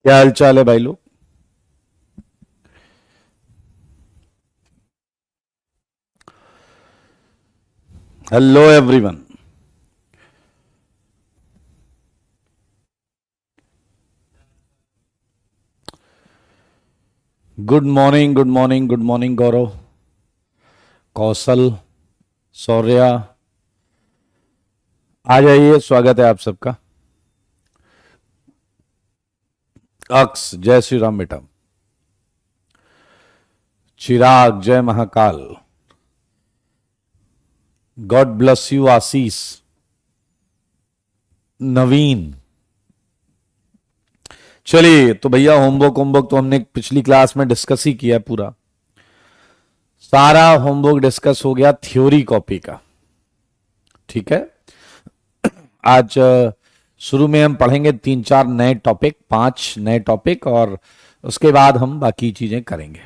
क्या हाल चाल है भाई लोग। Hello everyone. Good morning, good morning, good morning Gaurav, Kaushal, Shaurya. आ जाइए, स्वागत है आप सबका। अक्स, जय श्री राम बेटा। चिराग, जय महाकाल। गॉड ब्लेस यू आशीष। नवीन। चलिए तो भैया, होमवर्क होमवर्क तो हमने पिछली क्लास में डिस्कस ही किया है पूरा। सारा होमवर्क डिस्कस हो गया थ्योरी कॉपी का। ठीक है। आज शुरू में हम पढ़ेंगे 3-4 नए टॉपिक, 5 नए टॉपिक, और उसके बाद हम बाकी चीजें करेंगे।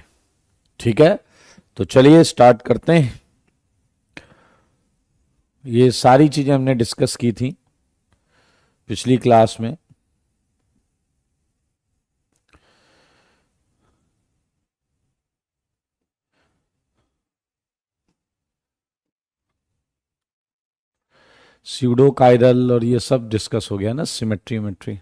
ठीक है, तो चलिए स्टार्ट करते हैं। ये सारी चीजें हमने डिस्कस की थी पिछली क्लास में। स्यूडो कायरल और ये सब डिस्कस हो गया ना, सिमेट्री मेट्री।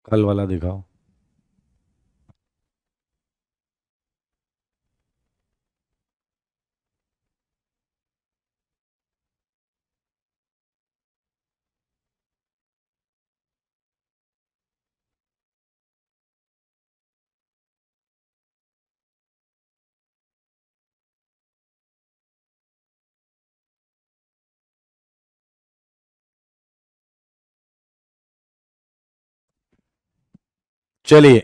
कल वाला दिखाओ। चलिए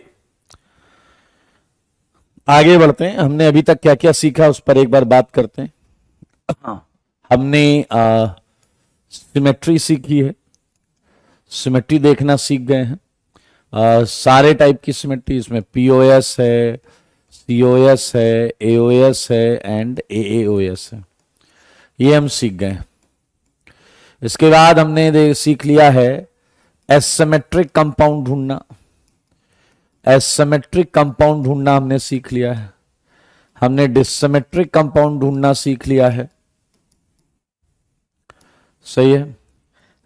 आगे बढ़ते हैं। हमने अभी तक क्या क्या सीखा उस पर एक बार बात करते हैं। हाँ, हमने सिमेट्री सीखी है। सिमेट्री देखना सीख गए हैं। सारे टाइप की सिमेट्री, इसमें पीओएस है, सीओएस है, एओएस है एंड एएओएस है। ये हम सीख गए हैं। इसके बाद हमने सीख लिया है एसिमेट्रिक कंपाउंड ढूंढना। एसिमेट्रिक कंपाउंड ढूंढना हमने सीख लिया है। हमने डिसिमेट्रिक कंपाउंड ढूंढना सीख लिया है। सही है।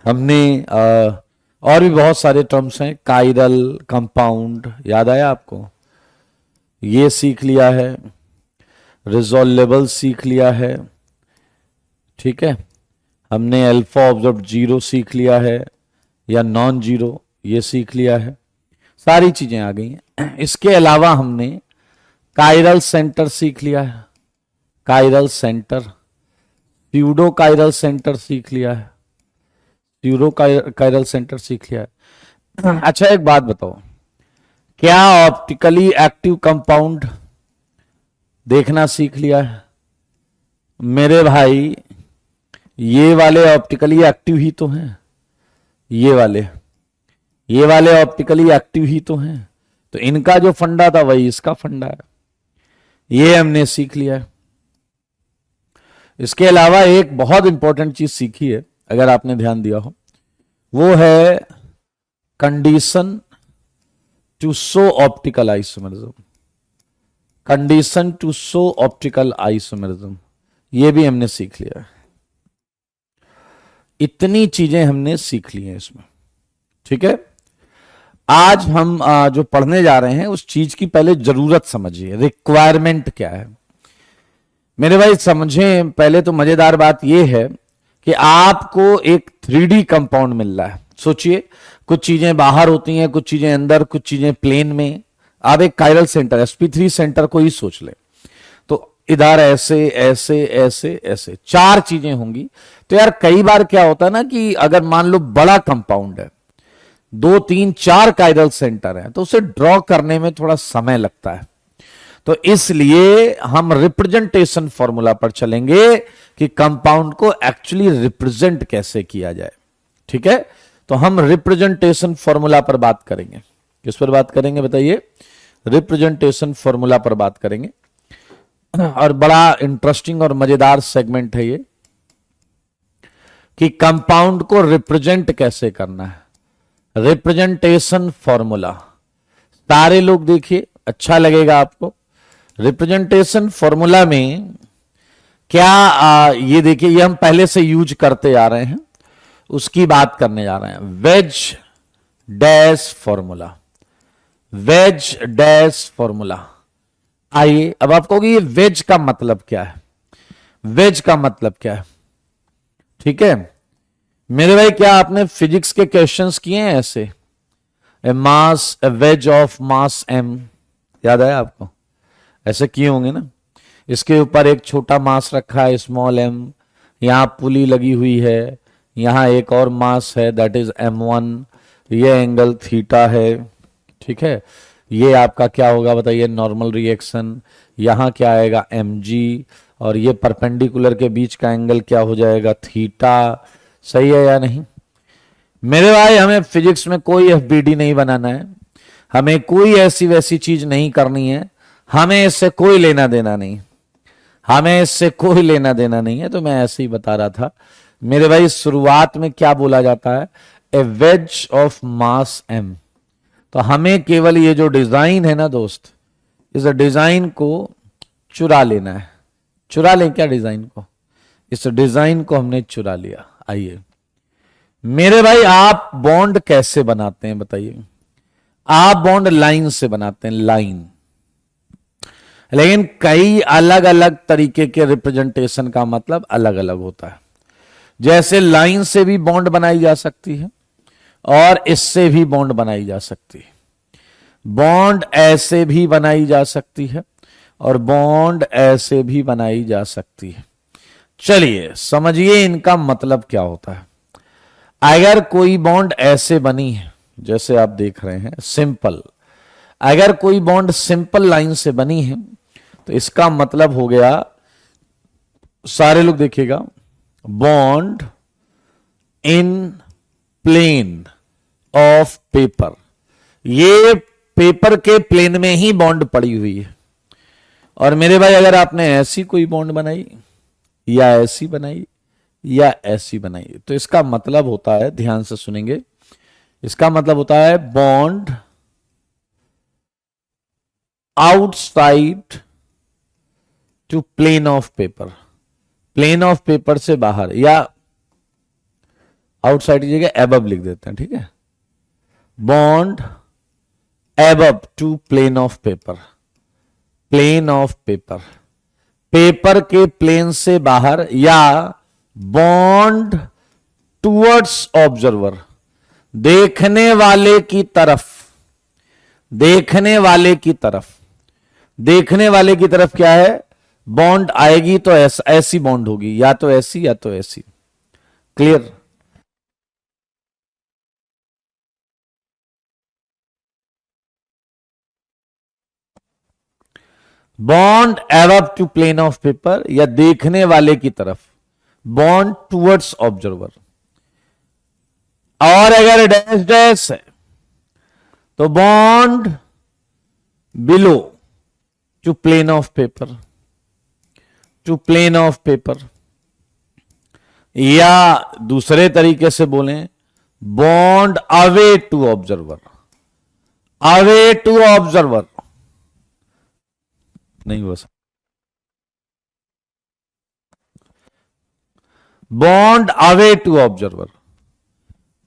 हमने और भी बहुत सारे टर्म्स हैं, काइरल कंपाउंड, याद आया आपको? ये सीख लिया है। रिजोल्वेबल सीख लिया है। ठीक है। हमने अल्फा ऑब्जर्व जीरो सीख लिया है या नॉन जीरो, ये सीख लिया है। सारी चीजें आ गई हैं। इसके अलावा हमने काइरल सेंटर सीख लिया है। Chiral centre, pseudo chiral centre सीख लिया है। स्यूडो काइरल सेंटर सीख लिया है। अच्छा, एक बात बताओ, क्या ऑप्टिकली एक्टिव कंपाउंड देखना सीख लिया है? मेरे भाई, ये वाले ऑप्टिकली एक्टिव ही तो हैं। ये वाले ऑप्टिकली एक्टिव ही तो हैं। तो इनका जो फंडा था वही इसका फंडा है। ये हमने सीख लिया है। इसके अलावा एक बहुत इंपॉर्टेंट चीज सीखी है, अगर आपने ध्यान दिया हो, वो है condition to show optical isomerism. Condition to show optical isomerism, ये भी हमने सीख लिया है। इतनी चीजें हमने सीख ली हैं इसमें। ठीक है। आज हम जो पढ़ने जा रहे हैं उस चीज की पहले जरूरत समझिए, रिक्वायरमेंट क्या है। मेरे भाई समझें, पहले तो मजेदार बात यह है कि आपको एक 3D कंपाउंड मिल रहा है। सोचिए, कुछ चीजें बाहर होती हैं, कुछ चीजें अंदर, कुछ चीजें प्लेन में। आप एक कायरल सेंटर sp3 सेंटर को ही सोच ले, तो इधर ऐसे ऐसे ऐसे ऐसे 4 चीजें होंगी। तो यार कई बार क्या होता है ना कि अगर मान लो बड़ा कंपाउंड है, 2 3 4 कायरल सेंटर है, तो उसे ड्रॉ करने में थोड़ा समय लगता है। तो इसलिए हम रिप्रेजेंटेशन फॉर्मूला पर चलेंगे कि कंपाउंड को एक्चुअली रिप्रेजेंट कैसे किया जाए। ठीक है, तो हम रिप्रेजेंटेशन फॉर्मूला पर बात करेंगे। किस पर बात करेंगे बताइए? रिप्रेजेंटेशन फॉर्मूला पर बात करेंगे। और बड़ा इंटरेस्टिंग और मजेदार सेगमेंट है ये कि कंपाउंड को रिप्रेजेंट कैसे करना है। रिप्रेजेंटेशन फॉर्मूला सारे लोग देखिए, अच्छा लगेगा आपको। रिप्रेजेंटेशन फॉर्मूला में क्या ये देखिए, ये हम पहले से यूज करते आ रहे हैं, उसकी बात करने जा रहे हैं। Veg dash formula, veg dash formula. आइए अब आप कहोगे ये वेज का मतलब क्या है? वेज का मतलब क्या है? ठीक है मेरे भाई, क्या आपने फिजिक्स के क्वेश्चंस किए हैं ऐसे? ए मास, ए वेज ऑफ मास m, याद आया आपको? ऐसे किए होंगे ना। इसके ऊपर एक छोटा मास रखा है स्मॉल m, यहां पुली लगी हुई है, यहां एक और मास है दैट इज m1, ये एंगल थीटा है। ठीक है, ये आपका क्या होगा बताइए? Normal reaction. यहां क्या आएगा? mg, और ये परपेंडिकुलर के बीच का एंगल क्या हो जाएगा? थीटा। सही है या नहीं? मेरे भाई हमें फिजिक्स में कोई एफबीडी नहीं बनाना है, हमें कोई ऐसी वैसी चीज नहीं करनी है, हमें इससे कोई लेना देना नहीं, हमें इससे कोई लेना देना नहीं है। तो मैं ऐसे ही बता रहा था मेरे भाई, शुरुआत में क्या बोला जाता है? ए वेज ऑफ मास m। तो हमें केवल ये जो डिजाइन है ना दोस्त, इस डिजाइन को चुरा लेना है। चुरा लें क्या डिजाइन को? इस डिजाइन को हमने चुरा लिया। आइए मेरे भाई, आप बॉन्ड कैसे बनाते हैं बताइए? आप बॉन्ड लाइन से बनाते हैं, लाइन। लेकिन कई अलग अलग तरीके के रिप्रेजेंटेशन का मतलब अलग अलग होता है। जैसे लाइन से भी बॉन्ड बनाई जा सकती है और इससे भी बॉन्ड बनाई जा सकती है। बॉन्ड ऐसे भी बनाई जा सकती है और बॉन्ड ऐसे भी बनाई जा सकती है। चलिए समझिए इनका मतलब क्या होता है। अगर कोई बॉन्ड ऐसे बनी है जैसे आप देख रहे हैं सिंपल, अगर कोई बॉन्ड सिंपल लाइन से बनी है तो इसका मतलब हो गया, सारे लोग देखिएगा, bond in plane of paper. ये पेपर के प्लेन में ही बॉन्ड पड़ी हुई है। और मेरे भाई अगर आपने ऐसी कोई बॉन्ड बनाई या ऐसी बनाई या ऐसी बनाई, तो इसका मतलब होता है, ध्यान से सुनेंगे, इसका मतलब होता है bond outside to plane of paper. Plane of paper से बाहर, या आउटसाइड की जगह एबव लिख देते हैं। ठीक है, bond above to plane of paper. Plane of paper, paper के प्लेन से बाहर, या बॉन्ड टुवर्ड्स ऑब्जर्वर, देखने वाले की तरफ। देखने वाले की तरफ, देखने वाले की तरफ क्या है? बॉन्ड आएगी तो ऐसी बॉन्ड होगी, या तो ऐसी या तो ऐसी। Clear? Bond above to plane of paper, या देखने वाले की तरफ, बॉन्ड टुवर्ड्स ऑब्जर्वर। और अगर डैश डैश है तो bond below to plane of paper, to plane of paper. या दूसरे तरीके से बोलें, bond away to observer. Away to observer नहीं हो सकता, bond away to observer,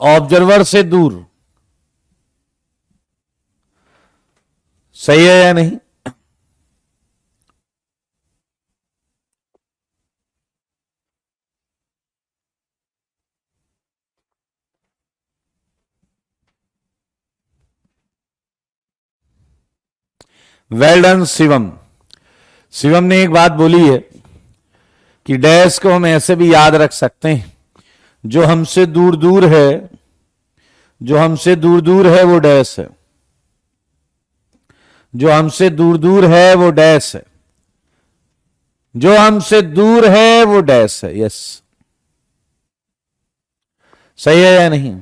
observer से दूर। सही है या नहीं? Well done Shivam. शिवम ने एक बात बोली है कि डैश को हम ऐसे भी याद रख सकते हैं, जो हमसे दूर दूर है, जो हमसे दूर दूर है वो डैश है, जो हमसे दूर दूर है वो डैश है, जो हमसे दूर है वो डैश है। यस, सही है या नहीं?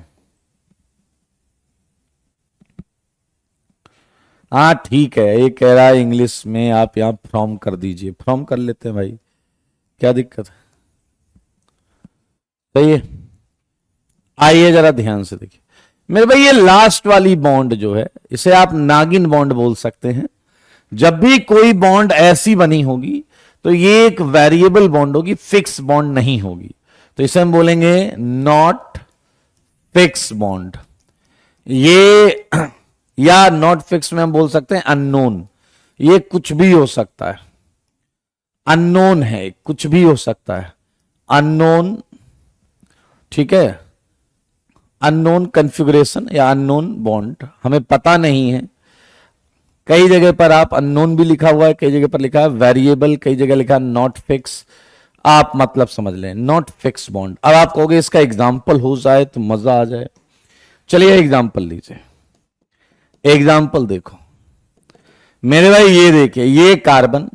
हाँ ठीक है, ये कह रहा है इंग्लिश में आप यहां फ्रॉम कर दीजिए। फ्रॉम कर लेते हैं भाई, क्या दिक्कत है? सही है। आइए जरा ध्यान से देखिए मेरे भाई, ये लास्ट वाली बॉन्ड जो है इसे आप नागिन बॉन्ड बोल सकते हैं। जब भी कोई बॉन्ड ऐसी बनी होगी तो ये एक वेरिएबल बॉन्ड होगी, फिक्स बॉन्ड नहीं होगी। तो इसे हम बोलेंगे नॉट फिक्स बॉन्ड। ये या नॉट फिक्स में हम बोल सकते हैं अननोन। ये कुछ भी हो सकता है, अननोन है, कुछ भी हो सकता है, अननोन। ठीक है, अननोन कॉन्फ़िगरेशन या अननोन बॉन्ड, हमें पता नहीं है। कई जगह पर आप अननोन भी लिखा हुआ है, कई जगह पर लिखा है वेरिएबल, कई जगह लिखा है नॉट फिक्स। आप मतलब समझ लें, नॉट फिक्स बॉन्ड। अब आप कहोगे इसका एग्जाम्पल हो जाए तो मजा आ जाए। चलिए एग्जाम्पल लीजिए, एग्जाम्पल देखो मेरे भाई। ये देखिए, ये कार्बन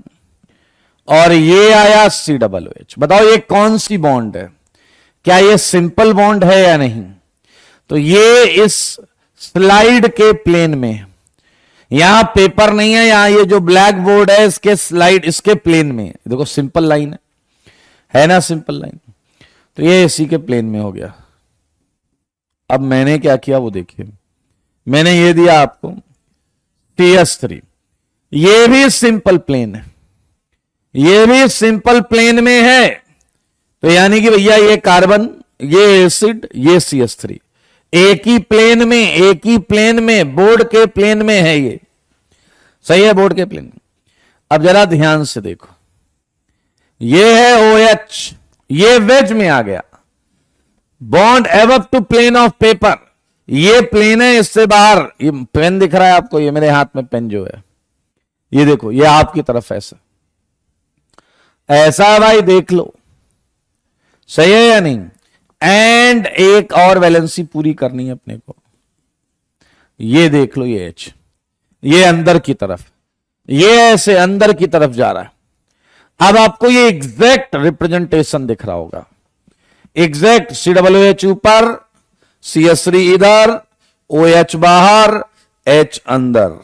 और ये आया COOH। बताओ ये कौन सी बॉन्ड है? क्या ये सिंपल बॉन्ड है या नहीं? तो ये इस स्लाइड के प्लेन में है, यहां पेपर नहीं है, यहां ये जो ब्लैक बोर्ड है इसके स्लाइड, इसके प्लेन में है। देखो सिंपल लाइन है ना, सिंपल लाइन। तो ये इसी के प्लेन में हो गया। अब मैंने क्या किया वो देखिए, मैंने ये दिया आपको TS3, ये भी सिंपल प्लेन है, ये भी सिंपल प्लेन में है। तो यानी कि भैया ये कार्बन, ये एसिड, ये CH3 एक ही प्लेन में, एक ही प्लेन में, बोर्ड के प्लेन में है। ये सही है, बोर्ड के प्लेन में। अब जरा ध्यान से देखो, ये है OH, ये वेज में आ गया। Bond above to plane of paper, ये प्लेन है, इससे बाहर। ये पेन दिख रहा है आपको, ये मेरे हाथ में पेन जो है, ये देखो, ये आपकी तरफ ऐसा ऐसा भाई, देख लो सही है या नहीं? एंड एक और वैलेंसी पूरी करनी है अपने को, ये देख लो, ये H, ये अंदर की तरफ, ये ऐसे अंदर की तरफ जा रहा है। अब आपको ये एग्जैक्ट रिप्रेजेंटेशन दिख रहा होगा, एग्जैक्ट COOH ऊपर, CH3 इधर, OH बाहर, H अंदर।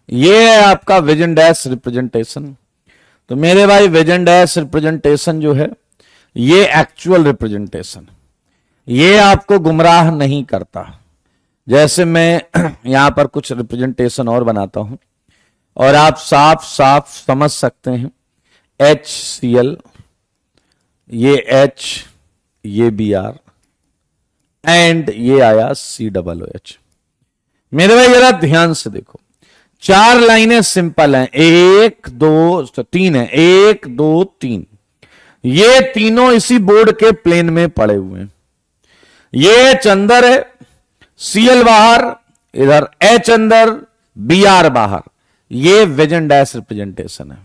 ये है आपका विजन डैश रिप्रेजेंटेशन। तो मेरे भाई विजन डैश रिप्रेजेंटेशन जो है ये एक्चुअल रिप्रेजेंटेशन, ये आपको गुमराह नहीं करता। जैसे मैं यहां पर कुछ रिप्रेजेंटेशन और बनाता हूं और आप साफ साफ समझ सकते हैं। HCl, ये H, ये Br एंड ये आया COOH। मेरे भाई जरा ध्यान से देखो, 4 लाइनें सिंपल हैं, 1 2 3 है, 1 2 3। ये तीनों इसी बोर्ड के प्लेन में पड़े हुए हैं। ये H अंदर है, Cl बाहर, इधर H अंदर, Br बाहर। ये विजन डैश रिप्रेजेंटेशन है।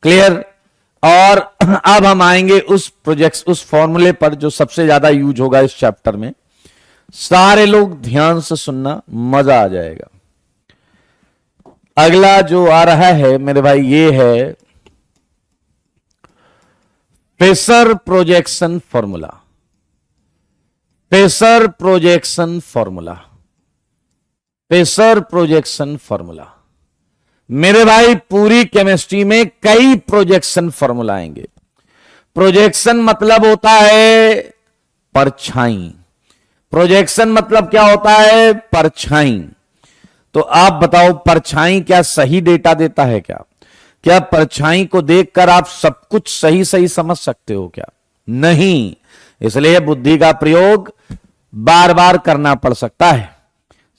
क्लियर? और अब हम आएंगे उस फॉर्मूले पर जो सबसे ज्यादा यूज होगा इस चैप्टर में। सारे लोग ध्यान से सुनना, मजा आ जाएगा। अगला जो आ रहा है मेरे भाई, ये है phasor projection formula. Phasor projection formula, phasor projection formula. मेरे भाई पूरी केमिस्ट्री में कई प्रोजेक्शन फॉर्मूला आएंगे। प्रोजेक्शन मतलब होता है परछाई। प्रोजेक्शन मतलब क्या होता है? परछाई। तो आप बताओ, परछाई क्या सही डेटा देता है क्या? क्या परछाई को देखकर आप सब कुछ सही सही समझ सकते हो क्या? नहीं। इसलिए बुद्धि का प्रयोग बार बार करना पड़ सकता है।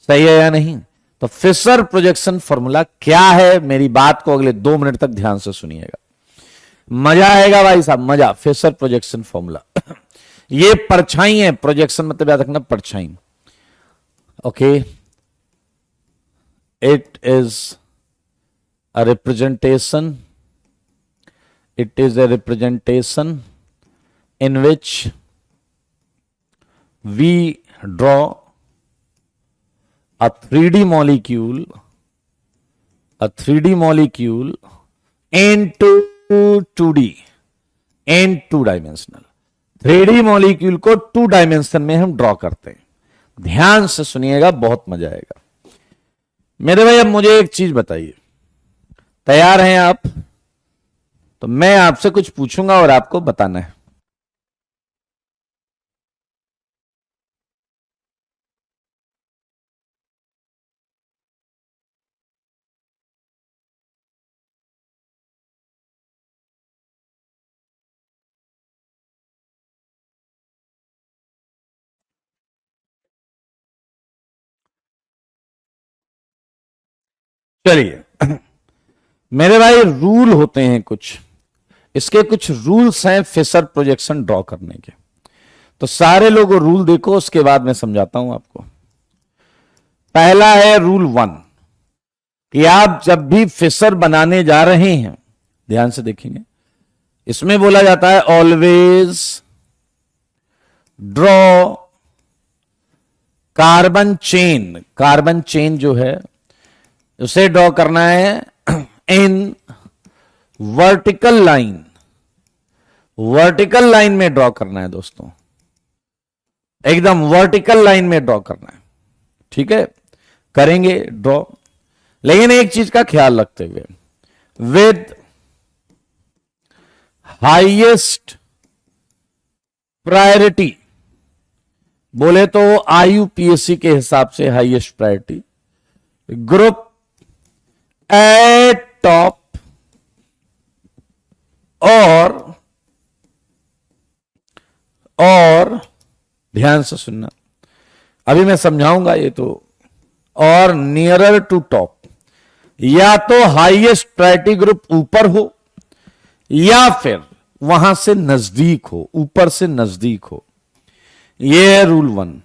सही है या नहीं? तो फिशर प्रोजेक्शन फॉर्मूला क्या है, मेरी बात को अगले 2 मिनट तक ध्यान से सुनिएगा, मजा आएगा भाई साहब, मजा। फिशर प्रोजेक्शन फॉर्मूला ये परछाई है। प्रोजेक्शन मतलब याद रखना, परछाई। Okay, it is a representation, it is a representation in which we draw a 3D molecule into 2D and 2 dimensional. 3D molecule को 2 डायमेंशन में हम ड्रॉ करते हैं. ध्यान से सुनिएगा, बहुत मजा आएगा. मेरे भाई अब मुझे एक चीज बताइए, तैयार हैं आप? तो मैं आपसे कुछ पूछूंगा और आपको बताना है. चलिए मेरे भाई, रूल होते हैं कुछ, इसके कुछ रूल्स हैं फिशर प्रोजेक्शन ड्रॉ करने के. तो सारे लोग रूल देखो, उसके बाद मैं समझाता हूं आपको. पहला है रूल 1 कि आप जब भी फिशर बनाने जा रहे हैं, ध्यान से देखेंगे, इसमें बोला जाता है always draw carbon chain. Carbon chain जो है उसे ड्रॉ करना है in vertical line. Vertical line में ड्रॉ करना है दोस्तों, एकदम वर्टिकल लाइन में ड्रॉ करना है. ठीक है, करेंगे ड्रॉ, लेकिन एक चीज का ख्याल रखते हुए, विद हाईएस्ट प्रायोरिटी, बोले तो IUPAC के हिसाब से highest priority, group at top और ध्यान से सुनना, अभी मैं समझाऊंगा ये तो, और नियरर टू टॉप, या तो हाईएस्ट प्रायोरिटी ग्रुप ऊपर हो या फिर वहां से नजदीक हो, ऊपर से नजदीक हो. ये है रूल 1.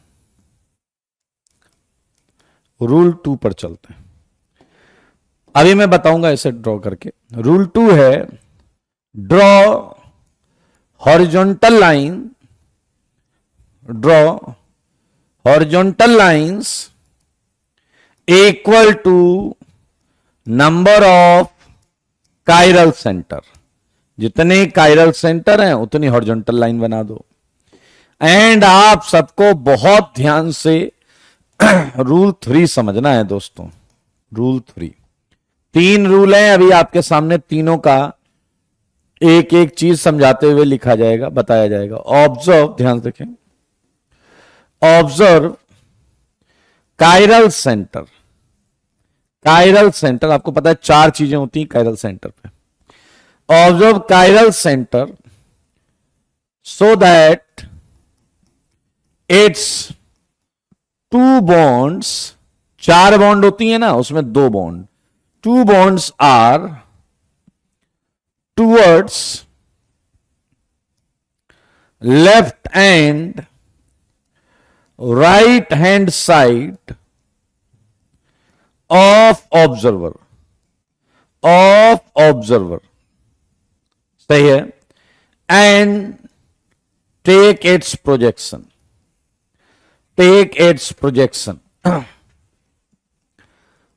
रूल 2 पर चलते हैं, अभी मैं बताऊंगा इसे ड्रॉ करके. रूल 2 है draw horizontal line, draw horizontal lines equal to number of chiral centre. जितने कायरल सेंटर हैं उतनी हॉरिजॉन्टल लाइन बना दो. एंड आप सबको बहुत ध्यान से रूल 3 समझना है दोस्तों. रूल 3, 3 रूल हैं, अभी आपके सामने तीनों का एक एक चीज समझाते हुए लिखा जाएगा, बताया जाएगा. ऑब्जर्व, ध्यान से देखें, observe chiral centre. Chiral centre आपको पता है 4 चीजें होती हैं कायरल सेंटर पे. Observe chiral centre so that it's 2 bonds, 4 bond होती है ना, उसमें 2 bond, 2 bonds are towards left and right hand side of observer. सही है. And take its projection.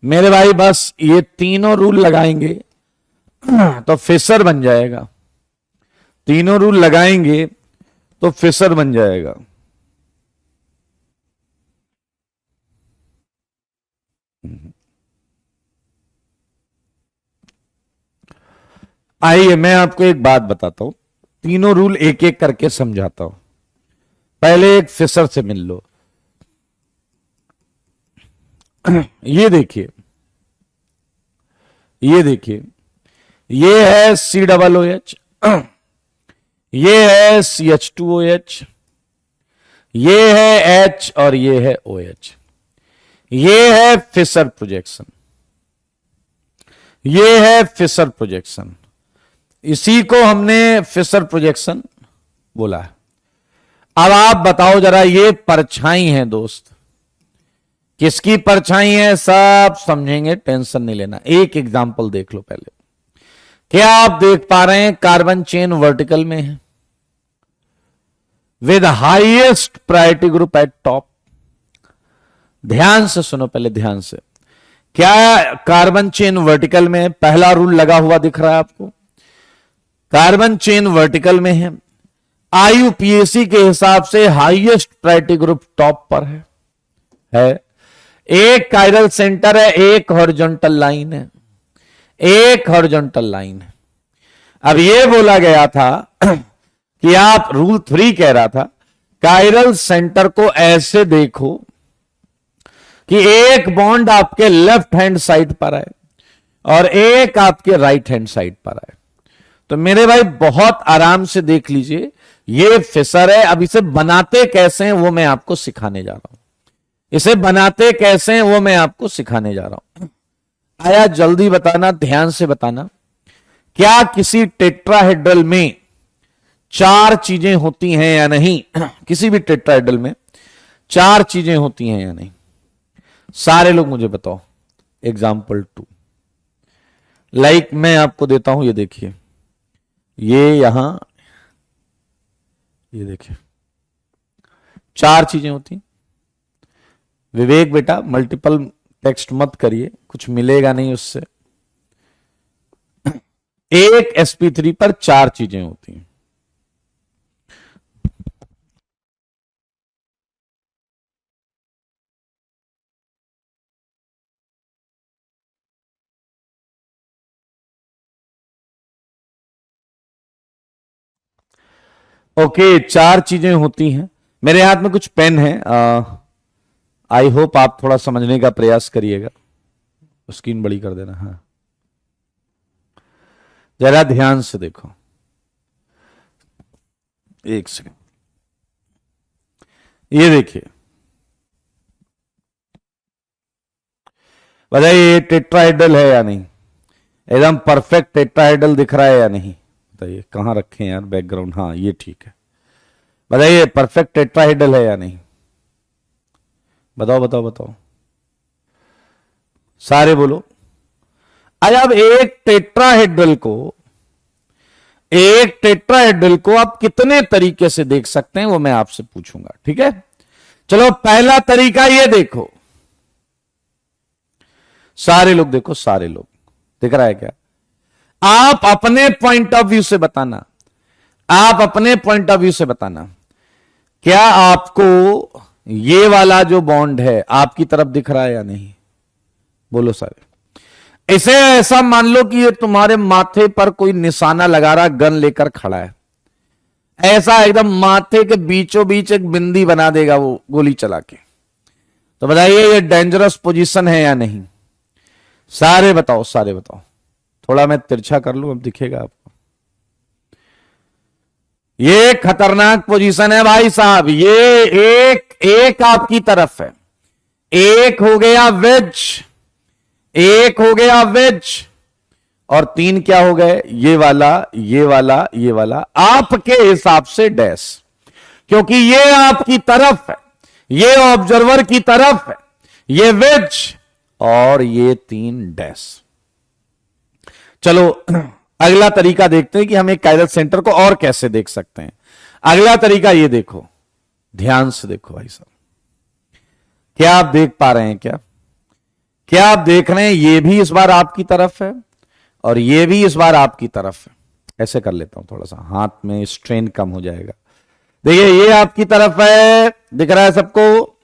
मेरे भाई बस ये तीनों रूल लगाएंगे तो फिशर बन जाएगा. तीनों रूल लगाएंगे तो फिशर बन जाएगा. आइए मैं आपको एक बात बताता हूं, तीनों रूल एक एक करके समझाता हूं. पहले एक फिशर से मिल लो. ये देखिए, ये है COOH, ये है CH2OH, ये है H और ये है OH. ये है फिशर प्रोजेक्शन. इसी को हमने फिशर प्रोजेक्शन बोला है. अब आप बताओ जरा, ये परछाई है दोस्त, किसकी परछाई है, सब समझेंगे, टेंशन नहीं लेना। एक एग्जांपल देख लो पहले। क्या आप देख पा रहे हैं कार्बन चेन वर्टिकल में है with highest priority group at top. ध्यान से सुनो पहले, ध्यान से। क्या कार्बन चेन वर्टिकल में, पहला रूल लगा हुआ दिख रहा है आपको, कार्बन चेन वर्टिकल में है, आईयूपीएसी के हिसाब से हाईएस्ट प्रायोरिटी ग्रुप टॉप पर है। एक कायरल सेंटर है, एक हॉरिजॉन्टल लाइन है, एक हॉरिजॉन्टल लाइन है। अब यह बोला गया था कि आप, रूल 3 कह रहा था कायरल सेंटर को ऐसे देखो कि एक बॉन्ड आपके लेफ्ट हैंड साइड पर है और एक आपके राइट हैंड साइड पर है। तो मेरे भाई बहुत आराम से देख लीजिए, ये फिसर है। अब इसे बनाते कैसे हैं वो मैं आपको सिखाने जा रहा हूं। इसे बनाते कैसे हैं वो मैं आपको सिखाने जा रहा हूं। आया जल्दी बताना, ध्यान से बताना। क्या किसी टेट्राहेड्रल में 4 चीजें होती हैं या नहीं? किसी भी टेट्राहेड्रल में 4 चीजें होती हैं या नहीं? सारे लोग मुझे बताओ। एग्जाम्पल 2 लाइक मैं आपको देता हूं, ये देखिए, ये यहां, ये देखिए 4 चीजें होती। विवेक बेटा मल्टीपल टेक्स्ट मत करिए, कुछ मिलेगा नहीं उससे। एक sp3 पर 4 चीजें होती हैं। ओके, 4 चीजें होती हैं। मेरे हाथ में कुछ पेन है, आई होप आप थोड़ा समझने का प्रयास करिएगा। स्क्रीन बड़ी कर देना। हाँ, जरा ध्यान से देखो, एक सेकंड, ये देखिए, बताइए ये टेट्राहेड्रल है या नहीं? एकदम परफेक्ट टेट्राहेड्रल दिख रहा है या नहीं? बताइए कहां रखे हैं यार बैकग्राउंड। हाँ ये ठीक है। बताइए परफेक्ट टेट्राहेड्रल है या नहीं? बताओ बताओ बताओ, सारे बोलो। अच्छा, अब एक टेट्राहेड्रल को आप कितने तरीके से देख सकते हैं वो मैं आपसे पूछूंगा, ठीक है? चलो पहला तरीका ये देखो, सारे लोग देखो, सारे लोग दिख रहा है क्या? आप अपने पॉइंट ऑफ व्यू से बताना, आप अपने पॉइंट ऑफ व्यू से बताना, क्या आपको ये वाला जो बॉन्ड है आपकी तरफ दिख रहा है या नहीं? बोलो सारे। इसे ऐसा मान लो कि ये तुम्हारे माथे पर कोई निशाना लगा रहा, गन लेकर खड़ा है, ऐसा एकदम माथे के बीचों बीच एक बिंदी बना देगा वो गोली चला के। तो बताइए ये डेंजरस पोजीशन है या नहीं? सारे बताओ, सारे बताओ। थोड़ा मैं तिरछा कर लूं, अब दिखेगा आपको। ये खतरनाक पोजीशन है भाई साहब। ये एक आपकी तरफ है, एक हो गया वेज, एक हो गया वेज, और 3 क्या हो गए? ये वाला, ये वाला, ये वाला, आपके हिसाब से डैश, क्योंकि ये आपकी तरफ है, ये ऑब्जर्वर की तरफ है, ये वेज और ये 3 डैश। चलो अगला तरीका देखते हैं कि हम एक कायरल सेंटर को और कैसे देख सकते हैं। अगला तरीका ये देखो, ध्यान से देखो भाई साहब। क्या आप देख पा रहे हैं? क्या आप देख रहे हैं? ये भी इस बार आपकी तरफ है और ये भी इस बार आपकी तरफ है। ऐसे कर लेता हूं, थोड़ा सा हाथ में स्ट्रेन कम हो जाएगा। देखिए ये आपकी तरफ है, दिख रहा है सबको,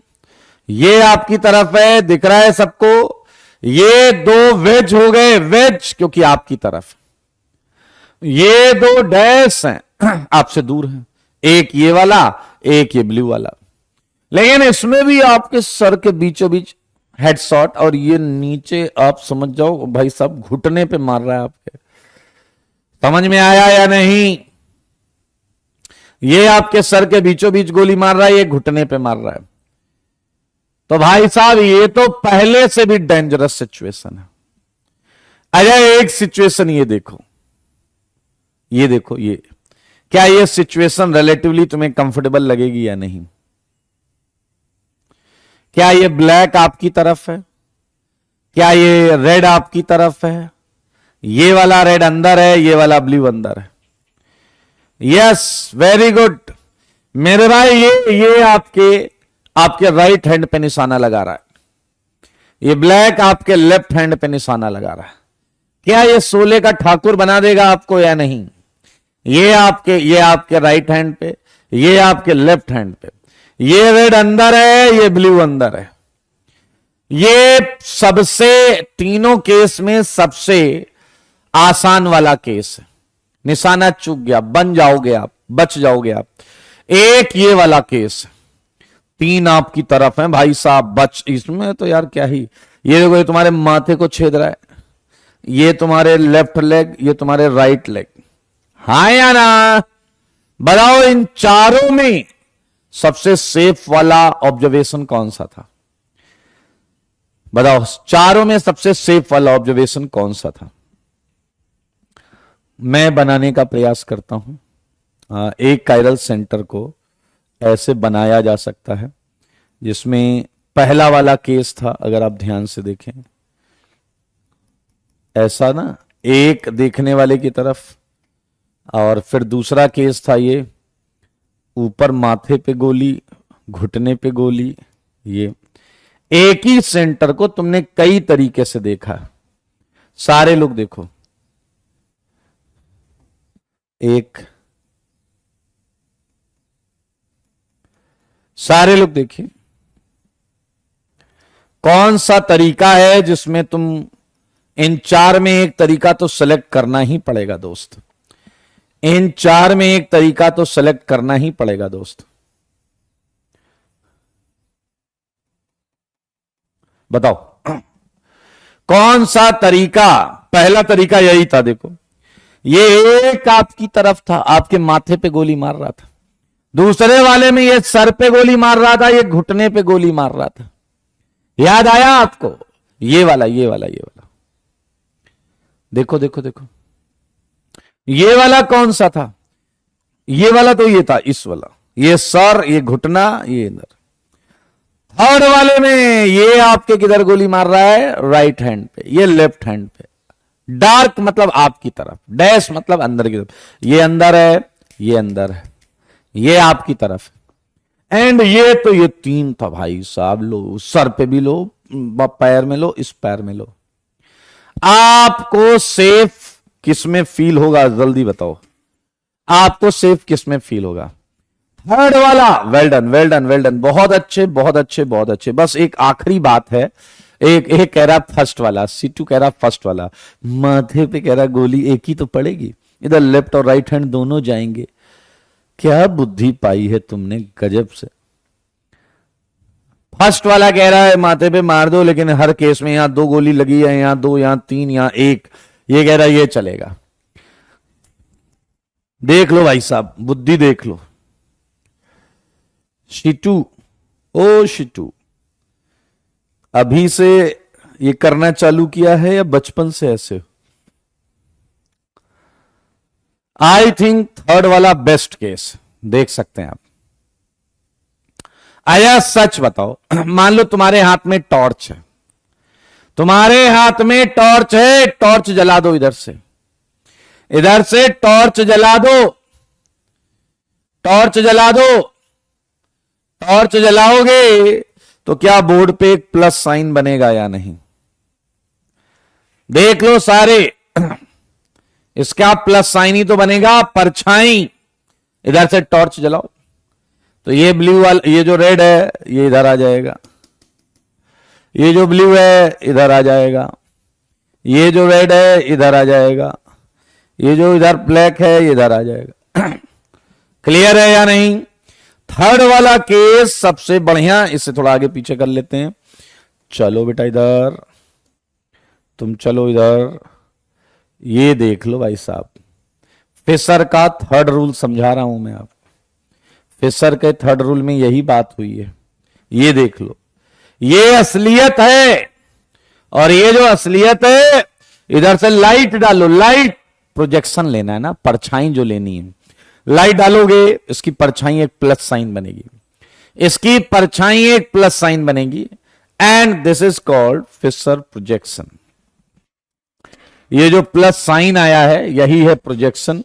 ये आपकी तरफ है, दिख रहा है सबको। ये 2 वेज हो गए, वेज क्योंकि आपकी तरफ। ये 2 डैश हैं, आपसे दूर हैं, एक ये वाला, एक ये ब्लू वाला। लेकिन इसमें भी आपके सर के बीचों बीच हेडशॉट, और ये नीचे आप समझ जाओ भाई साहब, घुटने पे मार रहा है आपके। समझ में आया या नहीं? ये आपके सर के बीचों बीच गोली मार रहा है, ये घुटने पे मार रहा है। तो भाई साहब ये तो पहले से भी डेंजरस सिचुएशन है। अच्छा एक सिचुएशन ये देखो, ये देखो, ये क्या ये सिचुएशन रिलेटिवली तुम्हें कंफर्टेबल लगेगी या नहीं? क्या ये ब्लैक आपकी तरफ है? क्या ये रेड आपकी तरफ है? ये वाला रेड अंदर है, ये वाला ब्लू अंदर है। यस, वेरी गुड मेरे भाई। ये आपके राइट हैंड पे निशाना लगा रहा है, ये ब्लैक आपके लेफ्ट हैंड पे निशाना लगा रहा है। क्या ये 16 का ठाकुर बना देगा आपको या नहीं? ये आपके राइट हैंड पे, ये आपके लेफ्ट हैंड पे। ये रेड अंदर है, ये ब्लू अंदर है। ये सबसे, तीनों केस में सबसे आसान वाला केस है। निशाना चूक गया, बन जाओगे आप, बच जाओगे आप। एक ये वाला केस है, 3 आपकी तरफ है भाई साहब, बच। इसमें तो यार क्या ही, ये देखो, ये तुम्हारे माथे को छेद रहा है, ये तुम्हारे लेफ्ट लेग, ये तुम्हारे राइट लेग। हाँ या ना? बताओ इन चारों में सबसे सेफ वाला ऑब्जर्वेशन कौन सा था? बताओ, चारों में सबसे सेफ वाला ऑब्जर्वेशन कौन सा था? मैं बनाने का प्रयास करता हूं। एक कायरल सेंटर को ऐसे बनाया जा सकता है जिसमें पहला वाला केस था, अगर आप ध्यान से देखें, ऐसा ना, एक देखने वाले की तरफ, और फिर दूसरा केस था ये ऊपर माथे पे गोली, घुटने पे गोली। ये एक ही सेंटर को तुमने कई तरीके से देखा। सारे लोग देखो, सारे लोग देखिए, कौन सा तरीका है जिसमें तुम, इन 4 में एक तरीका तो सेलेक्ट करना ही पड़ेगा दोस्त। इन 4 में एक तरीका तो सेलेक्ट करना ही पड़ेगा दोस्त। बताओ कौन सा तरीका? पहला तरीका यही था, देखो, ये एक आपकी तरफ था, आपके माथे पे गोली मार रहा था। दूसरे वाले में ये सर पे गोली मार रहा था, ये घुटने पे गोली मार रहा था। याद आया आपको? ये वाला देखो देखो देखो, ये वाला कौन सा था? ये वाला तो ये था, इस वाला, ये सर, ये घुटना, ये इधर। थर्ड वाले में ये आपके किधर गोली मार रहा है? राइट हैंड पे, ये लेफ्ट हैंड पे। डार्क मतलब आपकी तरफ, डैश मतलब अंदर की तरफ। ये अंदर है, ये अंदर है, ये आपकी तरफ है। एंड ये तो ये 3 था भाई साहब। लो, सर पे भी लो, पैर में लो, इस पैर में लो। आपको सेफ किस में फील होगा? जल्दी बताओ, आपको सेफ किस में फील होगा? थर्ड वाला। Well done, well done, well done, बहुत अच्छे, बहुत अच्छे, बहुत अच्छे। बस एक आखिरी बात है, एक कह रहा फर्स्ट वाला, सीटू कह रहा फर्स्ट वाला, माथे पे कह रहा गोली एक ही तो पड़ेगी, इधर लेफ्ट और राइट हैंड दोनों जाएंगे। क्या बुद्धि पाई है तुमने, गजब से। फर्स्ट वाला कह रहा है माथे पे मार दो, लेकिन हर केस में यहां 2 गोली लगी है, यहां 2, यहां 3, यहां 1। ये कह रहा है ये चलेगा। देख लो भाई साहब, बुद्धि देख लो। शिटू, ओ शिटू, अभी से ये करना चालू किया है या बचपन से ऐसे? आई थिंक थर्ड वाला बेस्ट केस, देख सकते हैं आप। आया सच बताओ, मान लो तुम्हारे हाथ में टॉर्च है, तुम्हारे हाथ में टॉर्च है, टॉर्च जला दो इधर से टॉर्च जला दो, टॉर्च जला दो। टॉर्च जलाओगे तो क्या बोर्ड पे एक प्लस साइन बनेगा या नहीं? देख लो सारे, इसका प्लस साइन ही तो बनेगा, परछाई। इधर से टॉर्च जलाओ तो ये ब्लू वाला, ये जो रेड है ये इधर आ जाएगा, ये जो ब्लू है इधर आ जाएगा, ये जो रेड है इधर आ जाएगा, ये जो इधर ब्लैक है ये इधर आ जाएगा। क्लियर है या नहीं? थर्ड वाला केस सबसे बढ़िया। इससे थोड़ा आगे पीछे कर लेते हैं। चलो बेटा इधर, तुम चलो इधर। ये देख लो भाई साहब, फिशर का थर्ड रूल समझा रहा हूं मैं आप। फिशर के थर्ड रूल में यही बात हुई है। ये देख लो, ये असलियत है, और ये जो असलियत है, इधर से लाइट डालो, लाइट प्रोजेक्शन लेना है ना, परछाई जो लेनी है, लाइट डालोगे इसकी परछाई एक प्लस साइन बनेगी। इसकी परछाई एक प्लस साइन बनेगी and this is called Fischer projection. ये जो प्लस साइन आया है यही है प्रोजेक्शन।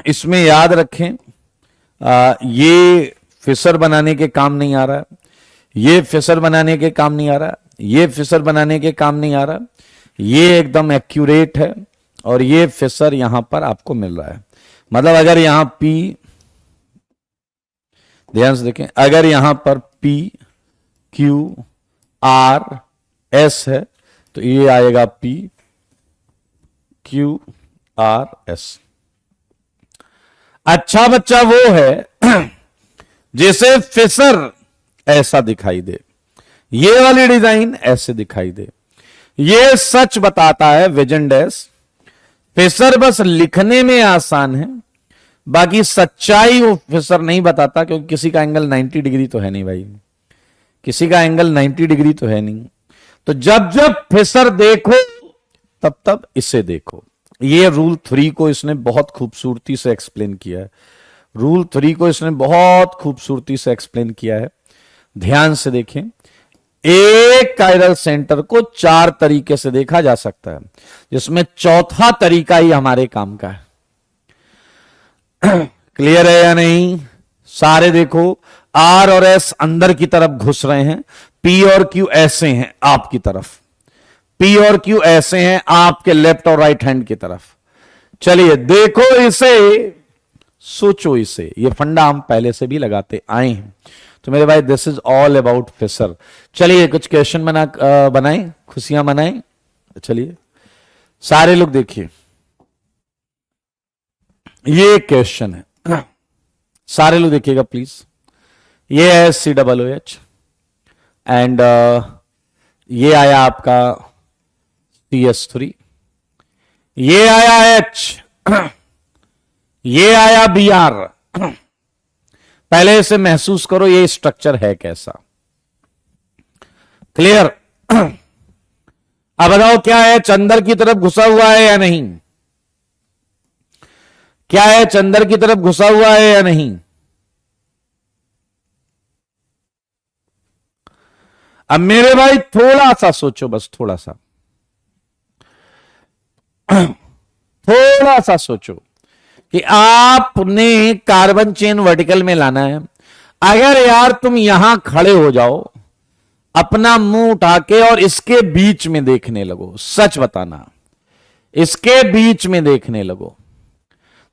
इसमें याद रखें ये फिशर बनाने के काम नहीं आ रहा, ये फिशर बनाने के काम नहीं आ रहा, ये फिशर बनाने के काम नहीं आ रहा, ये एकदम एक्यूरेट है और ये फिशर यहां पर आपको मिल रहा है। मतलब अगर यहां P, ध्यान से देखें, अगर यहां पर P Q R S है तो ये आएगा P Q R S। अच्छा बच्चा वो है जैसे फिशर ऐसा दिखाई दे, ये वाली डिजाइन ऐसे दिखाई दे। ये सच बताता है विजन डैश। फिशर बस लिखने में आसान है, बाकी सच्चाई वो फिशर नहीं बताता, क्योंकि किसी का एंगल 90 डिग्री तो है नहीं भाई, किसी का एंगल 90 डिग्री तो है नहीं। तो जब जब फिशर देखो तब तब इसे देखो। ये रूल 3 को इसने बहुत खूबसूरती से एक्सप्लेन किया है। रूल 3 को इसने बहुत खूबसूरती से एक्सप्लेन किया है। ध्यान से देखें, एक कायरल सेंटर को 4 तरीके से देखा जा सकता है, जिसमें चौथा तरीका ही हमारे काम का है। क्लियर है या नहीं? सारे देखो, आर और एस अंदर की तरफ घुस रहे हैं, पी और क्यू ऐसे हैं आपकी तरफ, पी और क्यू ऐसे हैं आपके लेफ्ट और राइट हैंड की तरफ। चलिए देखो इसे, सोचो इसे, ये फंडा हम पहले से भी लगाते आए हैं। तो मेरे भाई this is all about Fischer. चलिए कुछ क्वेश्चन बनाएं, खुशियां मनाएं। चलिए सारे लोग देखिए, ये क्वेश्चन है, सारे लोग देखिएगा प्लीज। ये है COOH एंड ये आया आपका CS3, ये आया H, ये आया Br। पहले इसे महसूस करो ये स्ट्रक्चर है कैसा। क्लियर? अब बताओ क्या है, चंदर की तरफ घुसा हुआ है या नहीं? क्या है, चंदर की तरफ घुसा हुआ है या नहीं? अब मेरे भाई थोड़ा सा सोचो, बस थोड़ा सा, थोड़ा सा सोचो कि आपने कार्बन चेन वर्टिकल में लाना है। अगर यार तुम यहां खड़े हो जाओ, अपना मुंह उठा के और इसके बीच में देखने लगो, सच बताना, इसके बीच में देखने लगो,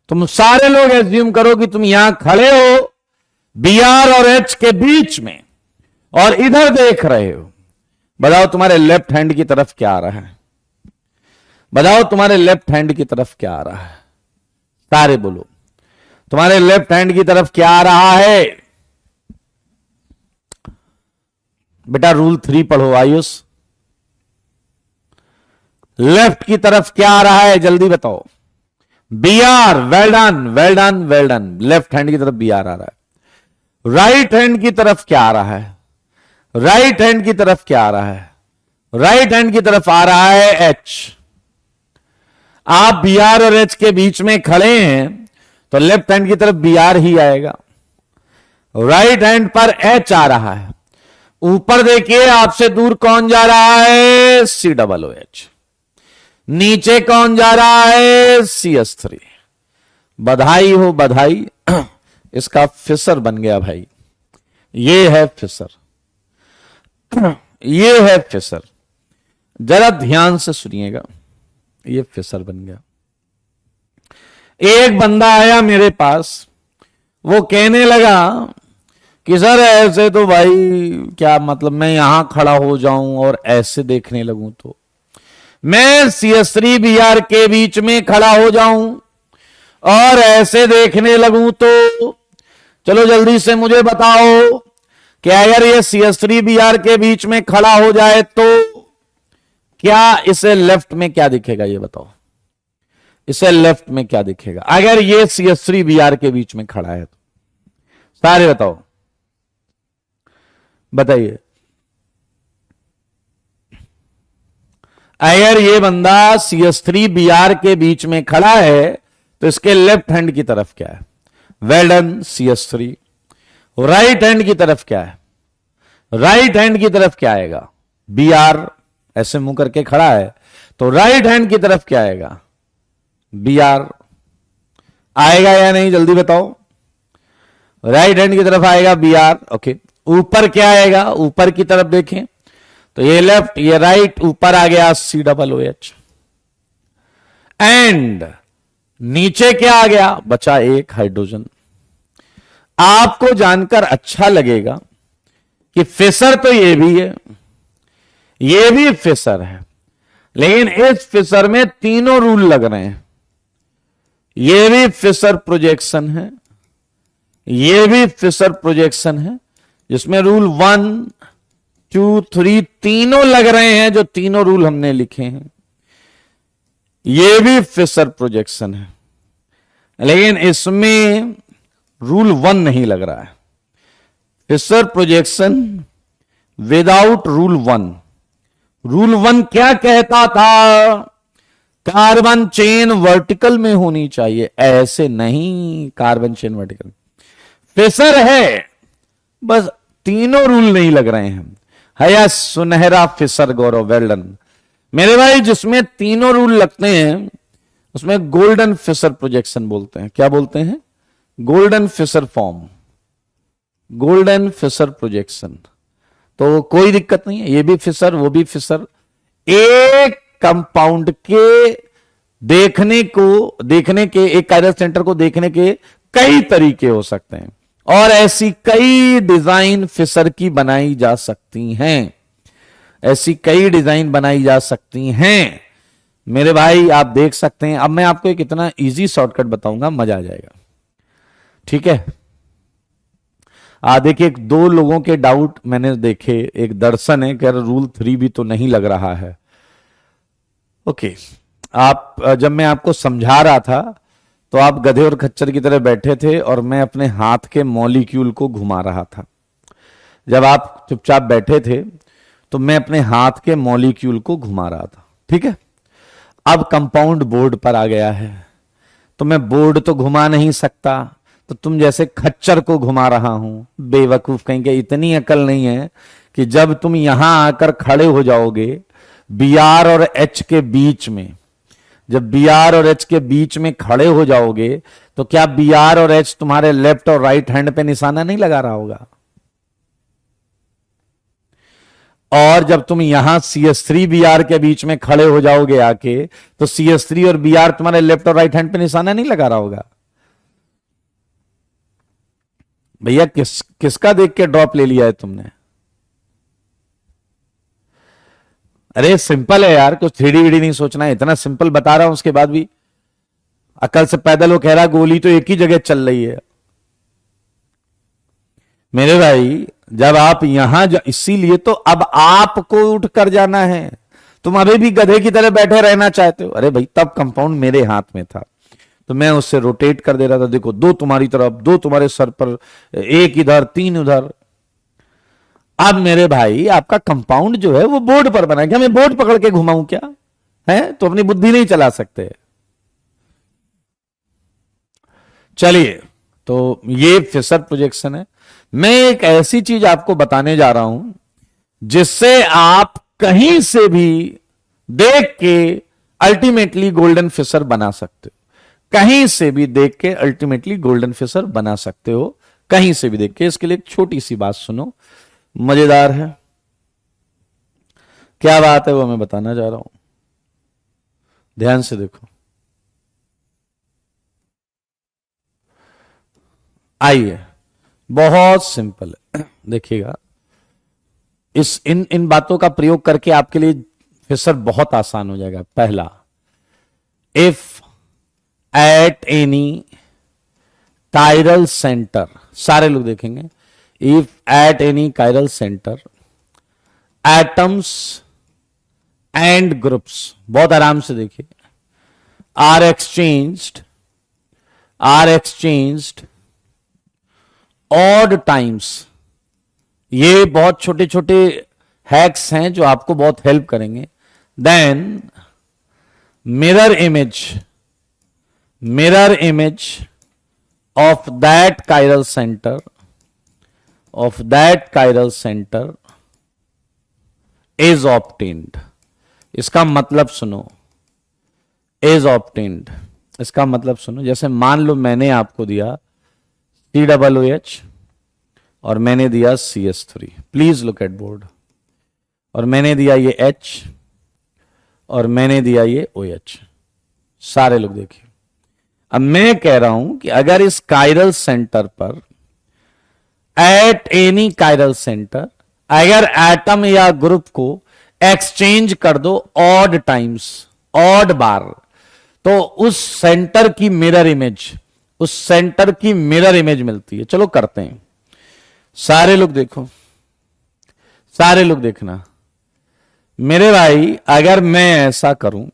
तुम सारे लोग एज्यूम करो कि तुम यहां खड़े हो BR और H के बीच में और इधर देख रहे हो। बताओ तुम्हारे लेफ्ट हैंड की तरफ क्या आ रहा है? बताओ तुम्हारे लेफ्ट हैंड की तरफ क्या आ रहा है? सारे बोलो, तुम्हारे लेफ्ट हैंड की तरफ क्या आ रहा है? बेटा रूल 3 पढ़ो आयुष। लेफ्ट की तरफ क्या आ रहा है, जल्दी बताओ। BR, well done well done well done, left hand की तरफ BR आ रहा है। राइट हैंड की तरफ क्या आ रहा है? राइट हैंड की तरफ क्या आ रहा है? राइट हैंड की तरफ आ रहा है H। आप BR और H के बीच में खड़े हैं तो लेफ्ट हैंड की तरफ BR ही आएगा। राइट हैंड पर H आ रहा है। ऊपर देखिए, आपसे दूर कौन जा रहा है? COOH। नीचे कौन जा रहा है? CS3। बधाई हो बधाई, इसका फिशर बन गया भाई। ये है फिशर, ये है फिशर। जरा ध्यान से सुनिएगा, ये फिशर बन गया। एक बंदा आया मेरे पास, वो कहने लगा कि सर ऐसे तो भाई क्या मतलब, मैं यहां खड़ा हो जाऊं और ऐसे देखने लगूं, तो मैं CS3 BR के बीच में खड़ा हो जाऊं और ऐसे देखने लगूं, तो चलो जल्दी से मुझे बताओ कि अगर ये CS3 BR के बीच में खड़ा हो जाए तो क्या इसे लेफ्ट में क्या दिखेगा? ये बताओ, इसे लेफ्ट में क्या दिखेगा अगर ये CS3 BR के बीच में खड़ा है? तो सारे बताओ, बताइए। अगर ये बंदा CS3 BR के बीच में खड़ा है तो इसके लेफ्ट हैंड की तरफ क्या है? Well done CS3। Right hand की तरफ क्या है? राइट हैंड की तरफ क्या आएगा? बी आर ऐसे मुंह करके खड़ा है, तो राइट हैंड की तरफ क्या आएगा? बी आर आएगा या नहीं, जल्दी बताओ। राइट हैंड की तरफ आएगा बी आर। ओके, ऊपर क्या आएगा? ऊपर की तरफ देखें तो ये लेफ्ट, ये राइट, ऊपर आ गया C double O H. And नीचे क्या आ गया? बचा एक हाइड्रोजन। आपको जानकर अच्छा लगेगा कि फिशर तो ये भी है, ये भी फिशर है, लेकिन इस फिशर में तीनों रूल लग रहे हैं। ये भी फिशर प्रोजेक्शन है, ये भी फिशर प्रोजेक्शन है, जिसमें रूल 1, 2, 3 तीनों लग रहे हैं, जो तीनों रूल हमने लिखे हैं। ये भी फिशर प्रोजेक्शन है, लेकिन इसमें रूल 1 नहीं लग रहा है। Fischer projection without rule 1। Rule 1 क्या कहता था? कार्बन चेन वर्टिकल में होनी चाहिए, ऐसे नहीं, कार्बन चेन वर्टिकल। फिशर है, बस तीनों रूल नहीं लग रहे हैं। है सुनहरा फिशर गौरव, वेल डन मेरे भाई। जिसमें तीनों रूल लगते हैं उसमें गोल्डन फिशर प्रोजेक्शन बोलते हैं। क्या बोलते हैं? Golden Fischer form, golden Fischer projection. तो कोई दिक्कत नहीं है, ये भी फिशर वो भी फिशर। एक कंपाउंड के देखने के एक कायरल सेंटर को देखने के कई तरीके हो सकते हैं, और ऐसी कई डिजाइन फिशर की बनाई जा सकती हैं, ऐसी कई डिजाइन बनाई जा सकती हैं मेरे भाई। आप देख सकते हैं। अब मैं आपको एक इतना इजी शॉर्टकट बताऊंगा, मजा आ जाएगा, ठीक है? देखिए, दो लोगों के डाउट मैंने देखे। एक दर्शन है, कह रहा रूल 3 भी तो नहीं लग रहा है। ओके, आप जब मैं आपको समझा रहा था तो आप गधे और खच्चर की तरह बैठे थे और मैं अपने हाथ के मॉलिक्यूल को घुमा रहा था। जब आप चुपचाप बैठे थे तो मैं अपने हाथ के मॉलिक्यूल को घुमा रहा था, ठीक है? अब कंपाउंड बोर्ड पर आ गया है, तो मैं बोर्ड तो घुमा नहीं सकता, तो तुम जैसे खच्चर को घुमा रहा हूं। बेवकूफ कहेंगे, इतनी अकल नहीं है कि जब तुम यहां आकर खड़े हो जाओगे बी आर और एच के बीच में, जब बी आर और एच के बीच में खड़े हो जाओगे तो क्या बी आर और एच तुम्हारे लेफ्ट और राइट हैंड पे निशाना नहीं लगा रहा होगा? और जब तुम यहां CH3 Br के बीच में खड़े हो जाओगे आके, तो CH3 और Br तुम्हारे लेफ्ट और राइट हैंड पे निशाना नहीं लगा रहा होगा? भैया किसका देख के ड्रॉप ले लिया है तुमने? अरे सिंपल है यार, कुछ 3D वीडी नहीं सोचना है। इतना सिंपल बता रहा हूं, उसके बाद भी अकल से पैदल। वो कह रहा गोली तो एक ही जगह चल रही है मेरे भाई। जब आप यहां इसीलिए तो अब आपको उठ कर जाना है। तुम अभी भी गधे की तरह बैठे रहना चाहते हो। अरे भाई, तब कंपाउंड मेरे हाथ में था तो मैं उससे रोटेट कर दे रहा था। देखो, 2 तुम्हारी तरफ, 2 तुम्हारे सर पर, 1 इधर, 3 उधर। अब मेरे भाई, आपका कंपाउंड जो है वो बोर्ड पर बना है। क्या मैं बोर्ड पकड़ के घुमाऊं क्या? है तो अपनी बुद्धि नहीं चला सकते। चलिए, तो ये फिशर प्रोजेक्शन है। मैं एक ऐसी चीज आपको बताने जा रहा हूं जिससे आप कहीं से भी देख के अल्टीमेटली गोल्डन फिशर बना सकते हो। कहीं से भी देख के अल्टीमेटली गोल्डन फिशर बना सकते हो, कहीं से भी देख के। इसके लिए एक छोटी सी बात सुनो, मजेदार है। क्या बात है वो मैं बताना जा रहा हूं, ध्यान से देखो। आइए, बहुत सिंपल है, देखिएगा। इन बातों का प्रयोग करके आपके लिए फिशर बहुत आसान हो जाएगा। पहला, if at any chiral centre, सारे लोग देखेंगे, if at any chiral centre atoms and groups, बहुत आराम से देखिए, आर एक्सचेंज्ड ऑड टाइम्स। ये बहुत छोटे छोटे हैक्स हैं जो आपको बहुत हेल्प करेंगे। Then mirror image of that chiral centre of that chiral center is obtained. इसका मतलब सुनो, is obtained, इसका मतलब सुनो। जैसे मान लो मैंने आपको दिया COOH और मैंने दिया CH3, please look at board, और मैंने दिया ये H और मैंने दिया ये OH। सारे लोग देखिए, अब मैं कह रहा हूं कि अगर इस कायरल सेंटर पर, एट एनी कायरल सेंटर, अगर एटम या ग्रुप को एक्सचेंज कर दो ऑड टाइम्स, ऑड बार, तो उस सेंटर की मिरर इमेज, उस सेंटर की मिरर इमेज मिलती है। चलो करते हैं, सारे लोग देखो, सारे लोग देखना। मेरे भाई अगर मैं ऐसा करूं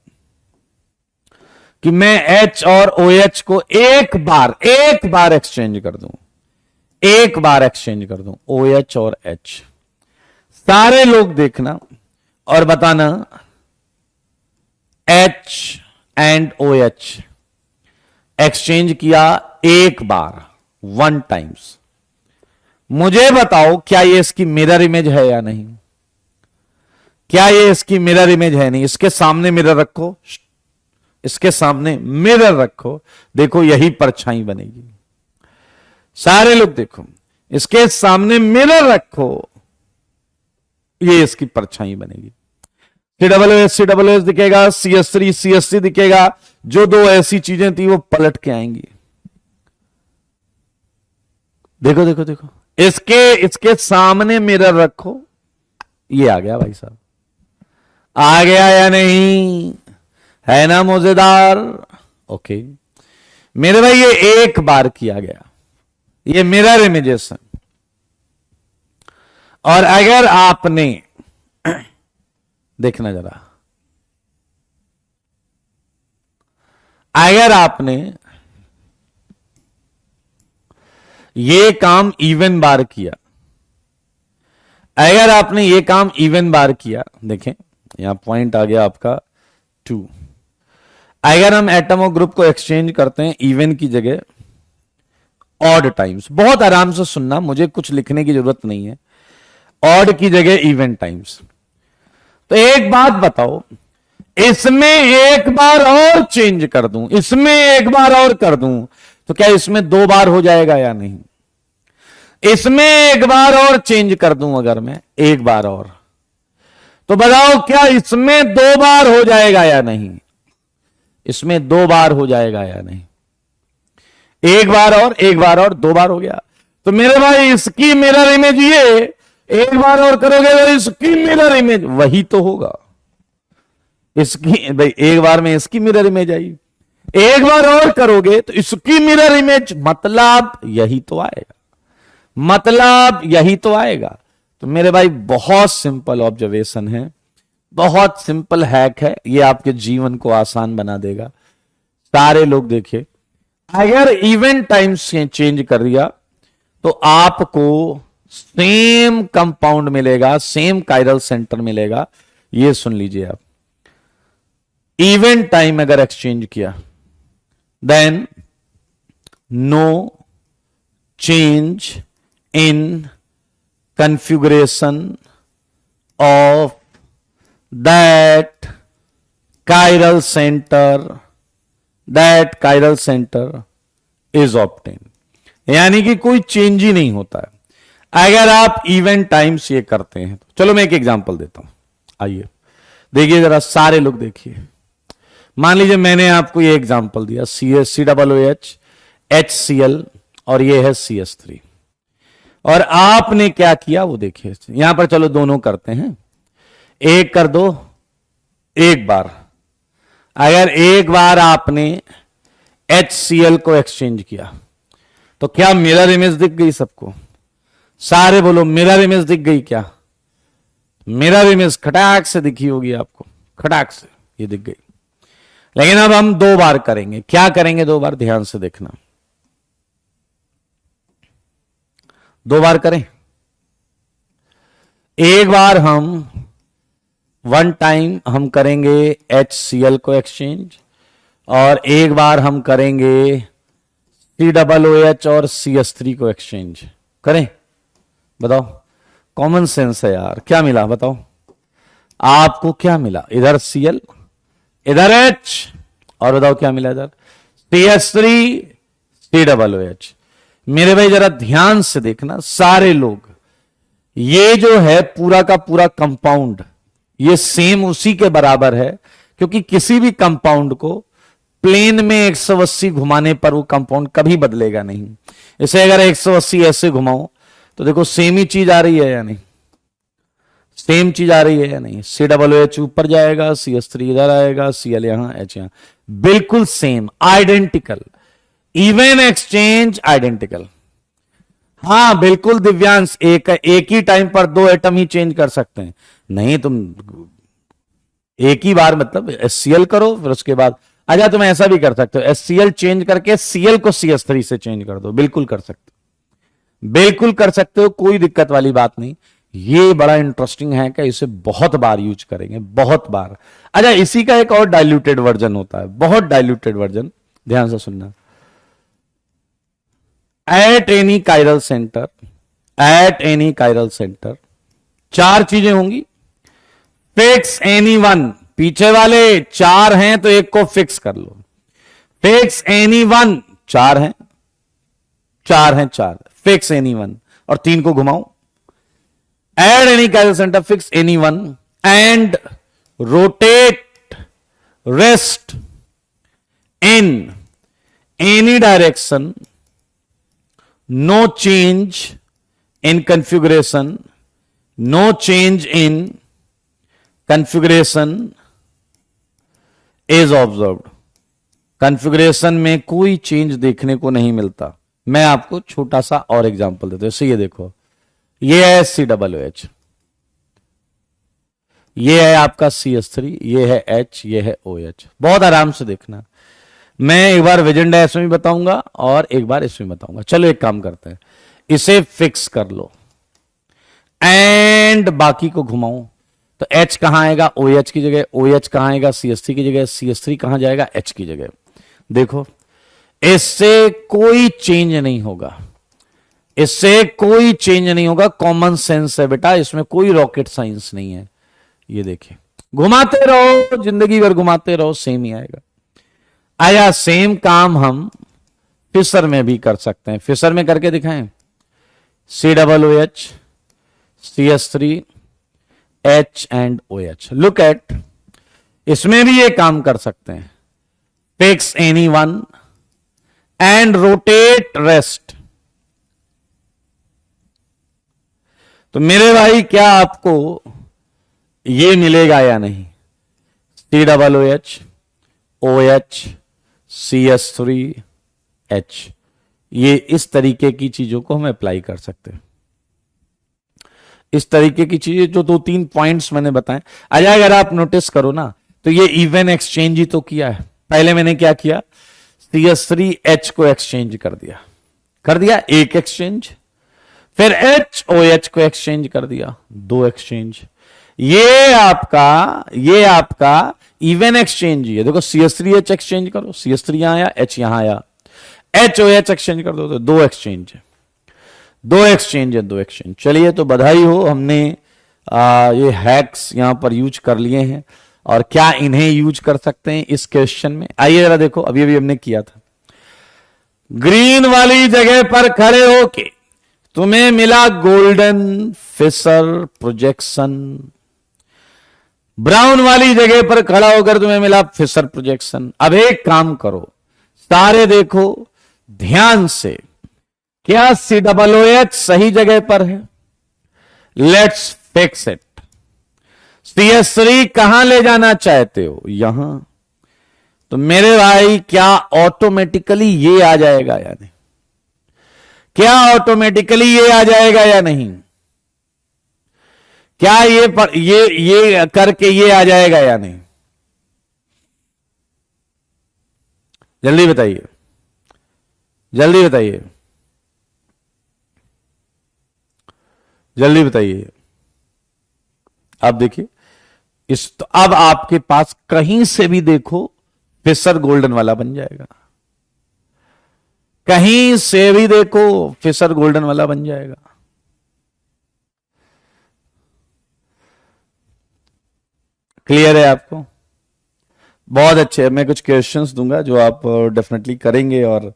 कि मैं H और OH को एक बार एक्सचेंज कर दूं, एक बार एक्सचेंज कर दूं OH और H, सारे लोग देखना और बताना H एंड OH एक्सचेंज किया एक बार, 1 टाइम्स। मुझे बताओ क्या ये इसकी मिरर इमेज है या नहीं? क्या ये इसकी मिरर इमेज है? नहीं। इसके सामने मिरर रखो, इसके सामने मिरर रखो, देखो यही परछाई बनेगी। सारे लोग देखो, इसके सामने मिरर रखो, ये इसकी परछाई बनेगी। COOH दिखेगा, CH3 दिखेगा। जो दो ऐसी चीजें थी वो पलट के आएंगी। देखो देखो देखो, इसके सामने मिरर रखो, ये आ गया भाई साहब, आ गया या नहीं? है ना मजेदार? ओके मेरे भाई, ये एक बार किया गया, ये मिरर इमेजेस है। और अगर आपने देखना जरा, अगर आपने ये काम इवन बार किया, अगर आपने ये काम इवन बार किया, देखें यहां पॉइंट आ गया आपका 2। अगर हम एटम और ग्रुप को एक्सचेंज करते हैं इवन की जगह ऑड टाइम्स, बहुत आराम से सुनना, मुझे कुछ लिखने की जरूरत नहीं है, ऑड की जगह इवन टाइम्स। तो एक बात बताओ, इसमें एक बार और चेंज कर दूं, इसमें एक बार और कर दूं, तो क्या इसमें 2 बार हो जाएगा या नहीं? इसमें एक बार और चेंज कर दूं अगर मैं, एक बार और, तो बताओ क्या इसमें 2 बार हो जाएगा या नहीं? इसमें 2 बार हो जाएगा या नहीं? एक बार और, एक बार और, 2 बार हो गया। तो मेरे भाई इसकी मिरर इमेज ये, एक बार और करोगे तो इसकी मिरर इमेज वही तो होगा। इसकी भाई एक बार में इसकी मिरर इमेज आई, एक बार और करोगे तो इसकी मिरर इमेज, मतलब यही तो आएगा, मतलब यही तो आएगा। तो मेरे भाई बहुत सिंपल ऑब्जर्वेशन है, बहुत सिंपल हैक है, ये आपके जीवन को आसान बना देगा। सारे लोग देखिए, अगर इवेंट टाइम से चेंज कर दिया तो आपको सेम कंपाउंड मिलेगा, सेम कायरल सेंटर मिलेगा। ये सुन लीजिए आप, इवेंट टाइम अगर एक्सचेंज किया, then no change in configuration of that chiral center is obtained, यानी कि कोई चेंज ही नहीं होता है अगर आप इवेंट टाइम्स ये करते हैं। तो चलो मैं एक एग्जांपल देता हूं, आइए देखिए जरा, सारे लोग देखिए। मान लीजिए मैंने आपको ये एग्जांपल दिया, COOH HCl और ये है CH3, और आपने क्या किया वो देखिए। यहां पर चलो दोनों करते हैं, एक कर दो, एक बार। अगर एक बार आपने HCl को एक्सचेंज किया तो क्या मिरर इमेज दिख गई सबको? सारे बोलो मिरर इमेज दिख गई क्या? मिरर इमेज खटाक से दिखी होगी आपको, खटाक से ये दिख गई। लेकिन अब हम 2 बार करेंगे। क्या करेंगे 2 बार? ध्यान से देखना, 2 बार करें। एक बार हम 1 टाइम हम करेंगे HCl को एक्सचेंज, और एक बार हम करेंगे COOH और CH3 को एक्सचेंज। करें? बताओ, कॉमन सेंस है यार। क्या मिला बताओ, आपको क्या मिला? इधर Cl, इधर H, और बताओ क्या मिला इधर? CH3 COOH। मेरे भाई जरा ध्यान से देखना सारे लोग, ये जो है पूरा का पूरा कंपाउंड ये सेम उसी के बराबर है, क्योंकि किसी भी कंपाउंड को प्लेन में 180 घुमाने पर वो कंपाउंड कभी बदलेगा नहीं। इसे अगर 180 ऐसे घुमाओ तो देखो सेम ही चीज आ रही है या नहीं, सेम चीज आ रही है या नहीं? COOH ऊपर जाएगा, CH3 इधर आएगा, Cl यहां, H यहां, बिल्कुल same, identical, even exchange identical. हाँ बिल्कुल दिव्यांश, एक ही टाइम पर दो एटम ही चेंज कर सकते हैं। नहीं, तुम एक ही बार मतलब HCl करो, फिर उसके बाद अच्छा तुम ऐसा भी कर सकते हो, HCl चेंज करके Cl को CH3 से चेंज कर दो, बिल्कुल कर सकते हो, बिल्कुल कर सकते हो, कोई दिक्कत वाली बात नहीं। ये बड़ा इंटरेस्टिंग है कि इसे बहुत बार यूज करेंगे, बहुत बार। अच्छा, इसी का एक और डाइल्यूटेड वर्जन होता है, बहुत डाइल्यूटेड वर्जन, ध्यान से सुनना। At any chiral centre, at any chiral centre चार चीजें होंगी। फिक्स एनी वन, पीछे वाले चार हैं तो एक को फिक्स कर लो। फिक्स एनी वन, चार हैं, चार हैं, चार, फिक्स एनी वन, और तीन को घुमाओ। At any chiral centre, fix any one, and rotate rest in any direction, no change in configuration, no change in configuration is observed. Configuration में कोई चेंज देखने को नहीं मिलता। मैं आपको छोटा सा और एग्जांपल देता हूं। जैसे ये देखो, ये है COOH, ये है आपका CH3, ये है H, ये है OH। बहुत आराम से देखना, मैं एक बार विजन डायस में भी बताऊंगा और एक बार इसमें बताऊंगा। चलो एक काम करते हैं, इसे फिक्स कर लो एंड बाकी को घुमाओ, तो H कहां आएगा? OH की जगह। OH कहां आएगा? CH3 की जगह। CH3 कहां जाएगा? H की जगह। देखो, इससे कोई चेंज नहीं होगा, इससे कोई चेंज नहीं होगा। कॉमन सेंस है बेटा, इसमें कोई रॉकेट साइंस नहीं है। ये देखिए, घुमाते रहो, जिंदगी भर घुमाते रहो, सेम ही आएगा। आया सेम काम हम फिशर में भी कर सकते हैं। फिशर में करके दिखाएं, COOH, CH3, H and OH। Look at, इसमें भी ये काम कर सकते हैं। Fix any one and rotate rest. तो मेरे भाई क्या आपको ये मिलेगा या नहीं? COOH, OH, CH3, H, ये इस तरीके की चीजों को हम अप्लाई कर सकते हैं। इस तरीके की चीजें जो दो तीन पॉइंट्स मैंने बताए, अच्छा अगर आप नोटिस करो ना, तो ये इवन एक्सचेंज ही तो किया है। पहले मैंने क्या किया? CH3H को एक्सचेंज कर दिया एक एक्सचेंज, फिर HOH को एक्सचेंज कर दिया, दो एक्सचेंज। ये आपका इवन एक्सचेंज ही है। देखो, CH3H एक्सचेंज करो, CH3 यहां आया, H यहां आया, HOH एक्सचेंज कर दो, तो दो एक्सचेंज है, दो एक्सचेंज। चलिए, तो बधाई हो, हमने ये हैक्स यहां पर यूज कर लिए हैं। और क्या इन्हें यूज कर सकते हैं इस क्वेश्चन में? आइए जरा देखो, अभी हमने किया था। ग्रीन वाली जगह पर खड़े होके तुम्हें मिला गोल्डन फिशर प्रोजेक्शन, ब्राउन वाली जगह पर खड़ा होकर तुम्हें मिला फिशर प्रोजेक्शन। अब एक काम करो, सारे देखो ध्यान से, क्या COOH सही जगह पर है? Let's fix it. CH3 कहां ले जाना चाहते हो? यहां। तो मेरे भाई क्या ऑटोमेटिकली ये आ जाएगा या नहीं? क्या ऑटोमेटिकली ये आ जाएगा या नहीं? क्या ये करके ये आ जाएगा या नहीं? जल्दी बताइए, जल्दी बताइए, जल्दी बताइए। अब देखिए, तो अब आपके पास कहीं से भी देखो फिशर गोल्डन वाला बन जाएगा, कहीं से भी देखो फिशर गोल्डन वाला बन जाएगा। क्लियर है आपको? बहुत अच्छे। मैं कुछ क्वेश्चंस दूंगा जो आप डेफिनेटली करेंगे और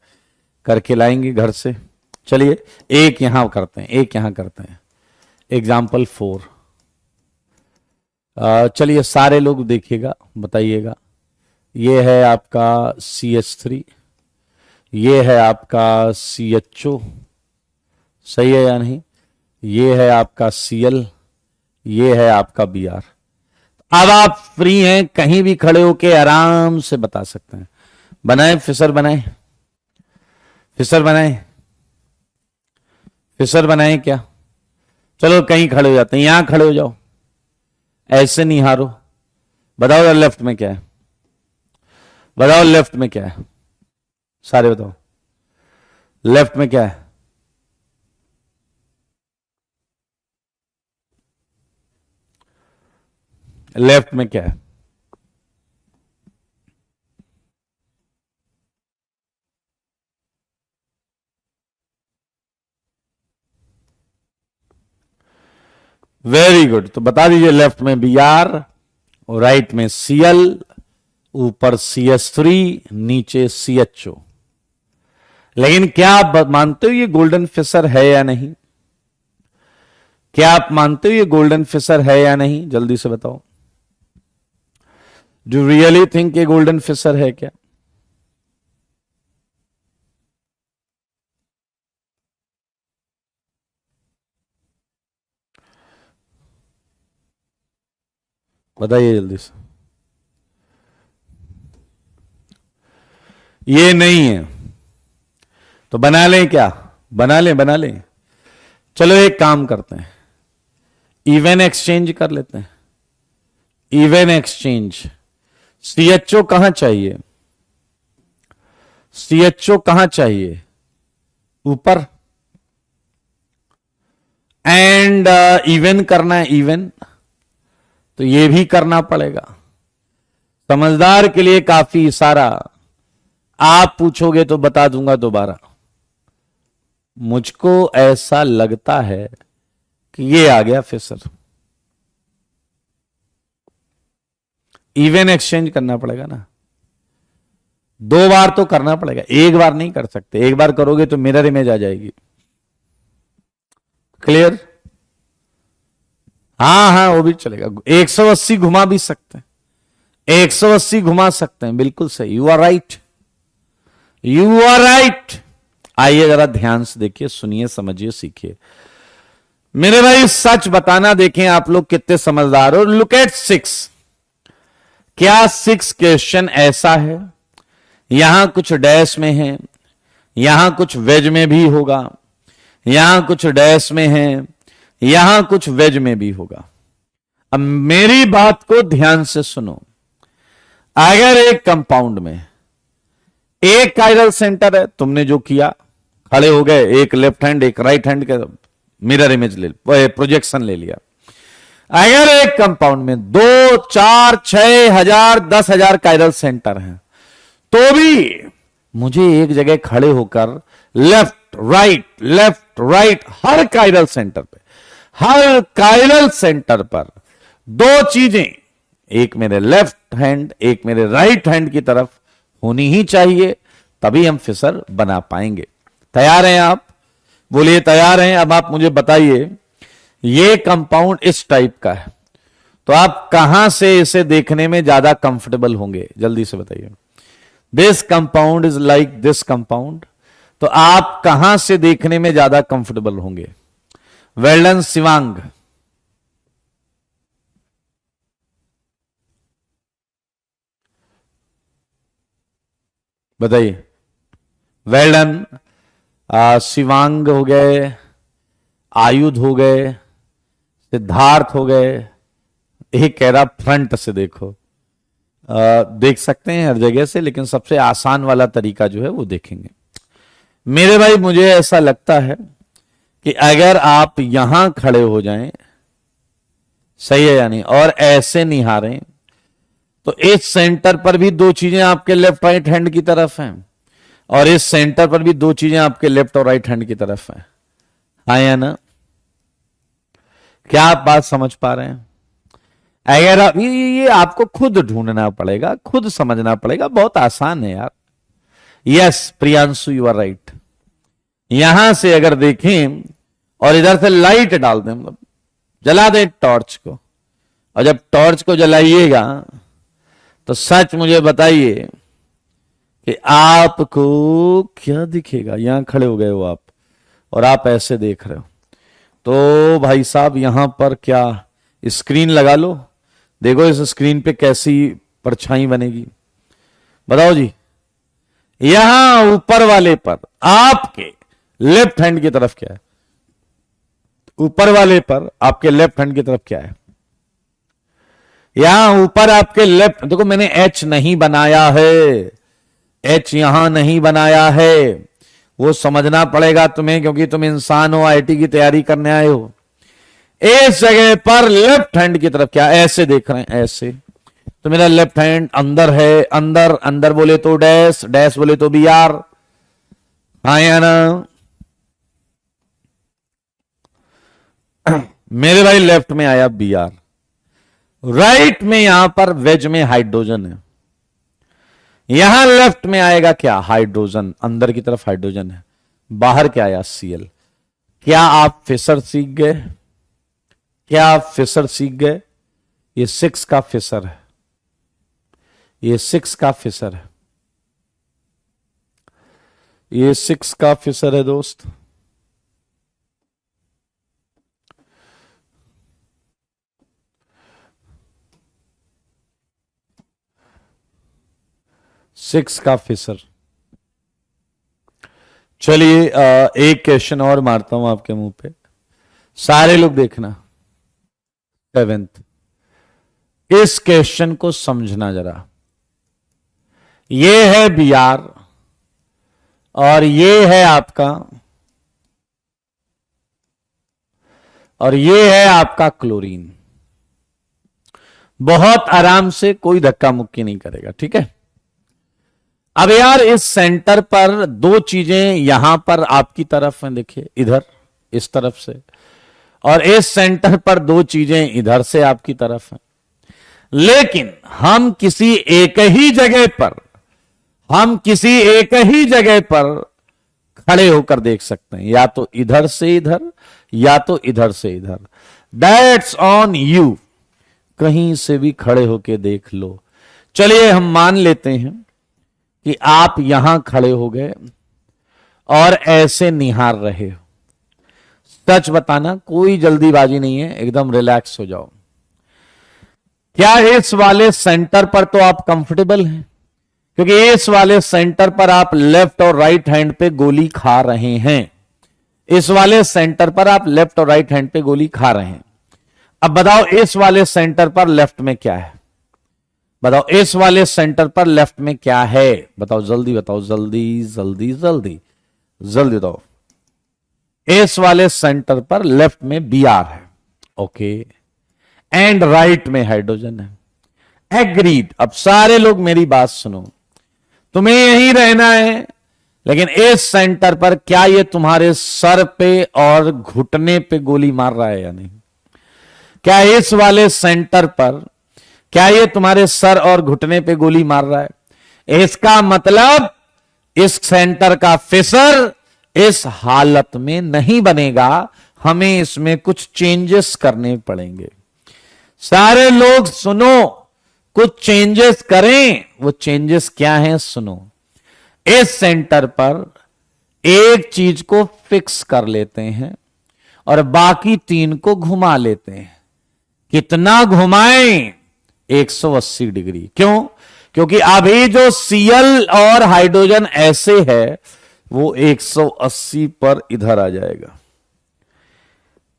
करके लाएंगे घर से। चलिए एक यहां करते हैं, एक यहां करते हैं। एग्जाम्पल 4। चलिए सारे लोग देखिएगा, बताइएगा। ये है आपका CH3, ये है आपका CHO, सही है या नहीं? ये है आपका Cl, ये है आपका Br। अब आप फ्री हैं, कहीं भी खड़े होके आराम से बता सकते हैं। बनाए फिशर, बनाए फिशर, बनाए फिशर, बनाए क्या? चलो कहीं खड़े हो जाते हैं, यहां खड़े हो जाओ, ऐसे नहीं हारो। बताओ लेफ्ट में क्या है, बताओ लेफ्ट में क्या है, सारे बताओ लेफ्ट में क्या है। लेफ्ट में क्या है? Very good. तो बता दीजिए, लेफ्ट में Br और राइट में Cl, ऊपर CH3, नीचे CHO। लेकिन क्या आप मानते हो ये गोल्डन फिशर है या नहीं? क्या आप मानते हो ये गोल्डन फिशर है या नहीं? जल्दी से बताओ। डू रियली थिंक ये गोल्डन फिशर है क्या? बताइए जल्दी से। ये नहीं है तो बना लें क्या? बना लें, बना लें। चलो एक काम करते हैं, इवन एक्सचेंज कर लेते हैं। Even exchange. CHO कहां चाहिए? CHO कहां चाहिए? ऊपर। एंड इवन करना है, इवन तो ये भी करना पड़ेगा। समझदार के लिए काफी इशारा। आप पूछोगे तो बता दूंगा दोबारा। मुझको ऐसा लगता है कि ये आ गया फिशर। इवन एक्सचेंज करना पड़ेगा ना, 2 बार तो करना पड़ेगा, एक बार नहीं कर सकते। एक बार करोगे तो मिरर इमेज आ जाएगी। क्लियर? हाँ हाँ, वो भी चलेगा। 180 घुमा भी सकते हैं, 180 घुमा सकते हैं, बिल्कुल सही। You are right, you are right. आइए जरा ध्यान से देखिए, सुनिए, समझिए, सीखिए। मेरे भाई सच बताना, देखें आप लोग कितने समझदार हो। Look at 6। क्या 6 क्वेश्चन ऐसा है, यहां कुछ डैश में है, यहां कुछ वेज में भी होगा, यहां कुछ डैश में है, यहां कुछ वेज में भी होगा। अब मेरी बात को ध्यान से सुनो। अगर एक कंपाउंड में एक कायरल सेंटर है, तुमने जो किया, खड़े हो गए, एक लेफ्ट हैंड एक राइट हैंड के मिरर इमेज ले, प्रोजेक्शन ले लिया। अगर एक कंपाउंड में 2, 4, 6 हजार, 10 हजार कायरल सेंटर हैं, तो भी मुझे एक जगह खड़े होकर लेफ्ट राइट हर कायरल सेंटर पे, हर कायरल सेंटर पर 2 चीजें, एक मेरे लेफ्ट हैंड एक मेरे राइट हैंड की तरफ होनी ही चाहिए, तभी हम फिशर बना पाएंगे। तैयार हैं आप? बोलिए तैयार हैं। अब आप मुझे बताइए, ये कंपाउंड इस टाइप का है, तो आप कहां से इसे देखने में ज्यादा कंफर्टेबल होंगे? जल्दी से बताइए। This compound is like this compound, तो आप कहां से देखने में ज्यादा कंफर्टेबल होंगे? Well done Shivang. बताइए। Well done. शिवांग हो गए, आयुध हो गए, सिद्धार्थ हो गए। एक कह रहा फ्रंट से देखो। देख सकते हैं हर जगह से, लेकिन सबसे आसान वाला तरीका जो है वो देखेंगे। मेरे भाई मुझे ऐसा लगता है कि अगर आप यहां खड़े हो जाएं, सही है या नहीं, और ऐसे निहारें, तो इस सेंटर पर भी 2 चीजें आपके लेफ्ट राइट हैंड की तरफ हैं, और इस सेंटर पर भी 2 चीजें आपके लेफ्ट और राइट हैंड की तरफ हैं। हाँ या ना? क्या आप बात समझ पा रहे हैं? अगर ये आपको खुद ढूंढना पड़ेगा, खुद समझना पड़ेगा, बहुत आसान है यार। Yes Priyanshu you are right. यहां से अगर देखें और इधर से लाइट डाल दें, मतलब जला दें टॉर्च को, और जब टॉर्च को जलाइएगा तो सच मुझे बताइए कि आपको क्या दिखेगा। यहां खड़े हो गए हो आप और आप ऐसे देख रहे हो, तो भाई साहब यहां पर क्या स्क्रीन लगा लो, देखो इस स्क्रीन पे कैसी परछाई बनेगी, बताओ जी। यहां ऊपर वाले पर आपके लेफ्ट हैंड की तरफ क्या है, ऊपर वाले पर आपके लेफ्ट हैंड की तरफ क्या है, यहां ऊपर आपके लेफ्ट, देखो मैंने एच नहीं बनाया है, एच यहां नहीं बनाया है, वो समझना पड़ेगा तुम्हें, क्योंकि तुम इंसान हो, आईटी की तैयारी करने आए हो। इस जगह पर लेफ्ट हैंड की तरफ क्या, ऐसे देख रहे हैं, ऐसे, तो मेरा लेफ्ट हैंड अंदर है, अंदर, अंदर बोले तो डैश, डैश बोले तो बी आर, हाँ या ना। मेरे भाई लेफ्ट में आया बी आर, राइट में यहां पर वेज में हाइड्रोजन है, यहां लेफ्ट में आएगा क्या, हाइड्रोजन, अंदर की तरफ हाइड्रोजन है, बाहर क्या आया सीएल। क्या आप फिशर सीख गए, क्या आप फिशर सीख गए। ये 6 का फिशर है, ये 6 का फिशर है, ये 6 का फिशर है दोस्त। सिक्स का फिशर। चलिए एक क्वेश्चन और मारता हूं आपके मुंह पे, सारे लोग देखना। 7th, इस क्वेश्चन को समझना जरा। ये है बी आर और ये है आपका, और ये है आपका क्लोरीन। बहुत आराम से, कोई धक्का मुक्की नहीं करेगा, ठीक है। अब यार इस सेंटर पर दो चीजें यहां पर आपकी तरफ हैं, देखिए इधर इस तरफ से, और इस सेंटर पर दो चीजें इधर से आपकी तरफ हैं। लेकिन हम किसी एक ही जगह पर, हम किसी एक ही जगह पर खड़े होकर देख सकते हैं, या तो इधर से इधर या तो इधर से इधर। दैट्स ऑन यू, कहीं से भी खड़े होकर देख लो। चलिए हम मान लेते हैं कि आप यहां खड़े हो गए और ऐसे निहार रहे हो। सच बताना, कोई जल्दीबाजी नहीं है, एकदम रिलैक्स हो जाओ। क्या इस वाले सेंटर पर तो आप कंफर्टेबल हैं, क्योंकि इस वाले सेंटर पर आप लेफ्ट और राइट हैंड पे गोली खा रहे हैं। इस वाले सेंटर पर आप लेफ्ट और राइट हैंड पे गोली खा रहे हैं। अब बताओ इस वाले सेंटर पर लेफ्ट में क्या है, बताओ इस वाले सेंटर पर लेफ्ट में क्या है, बताओ जल्दी बताओ, जल्दी जल्दी जल्दी जल्दी बताओ। इस वाले सेंटर पर लेफ्ट में बी आर है, ओके, एंड राइट में हाइड्रोजन है। एग्रीड। अब सारे लोग मेरी बात सुनो, तुम्हें यहीं रहना है, लेकिन इस सेंटर पर क्या ये तुम्हारे सर पे और घुटने पे गोली मार रहा है या नहीं। क्या इस वाले सेंटर पर क्या ये तुम्हारे सर और घुटने पे गोली मार रहा है। इसका मतलब इस सेंटर का फिशर इस हालत में नहीं बनेगा, हमें इसमें कुछ चेंजेस करने पड़ेंगे। सारे लोग सुनो, कुछ चेंजेस करें। वो चेंजेस क्या हैं सुनो। इस सेंटर पर एक चीज को फिक्स कर लेते हैं और बाकी 3 को घुमा लेते हैं। कितना घुमाएं, 180 डिग्री। क्यों, क्योंकि अभी जो सीएल और हाइड्रोजन ऐसे है वो 180 पर इधर आ जाएगा।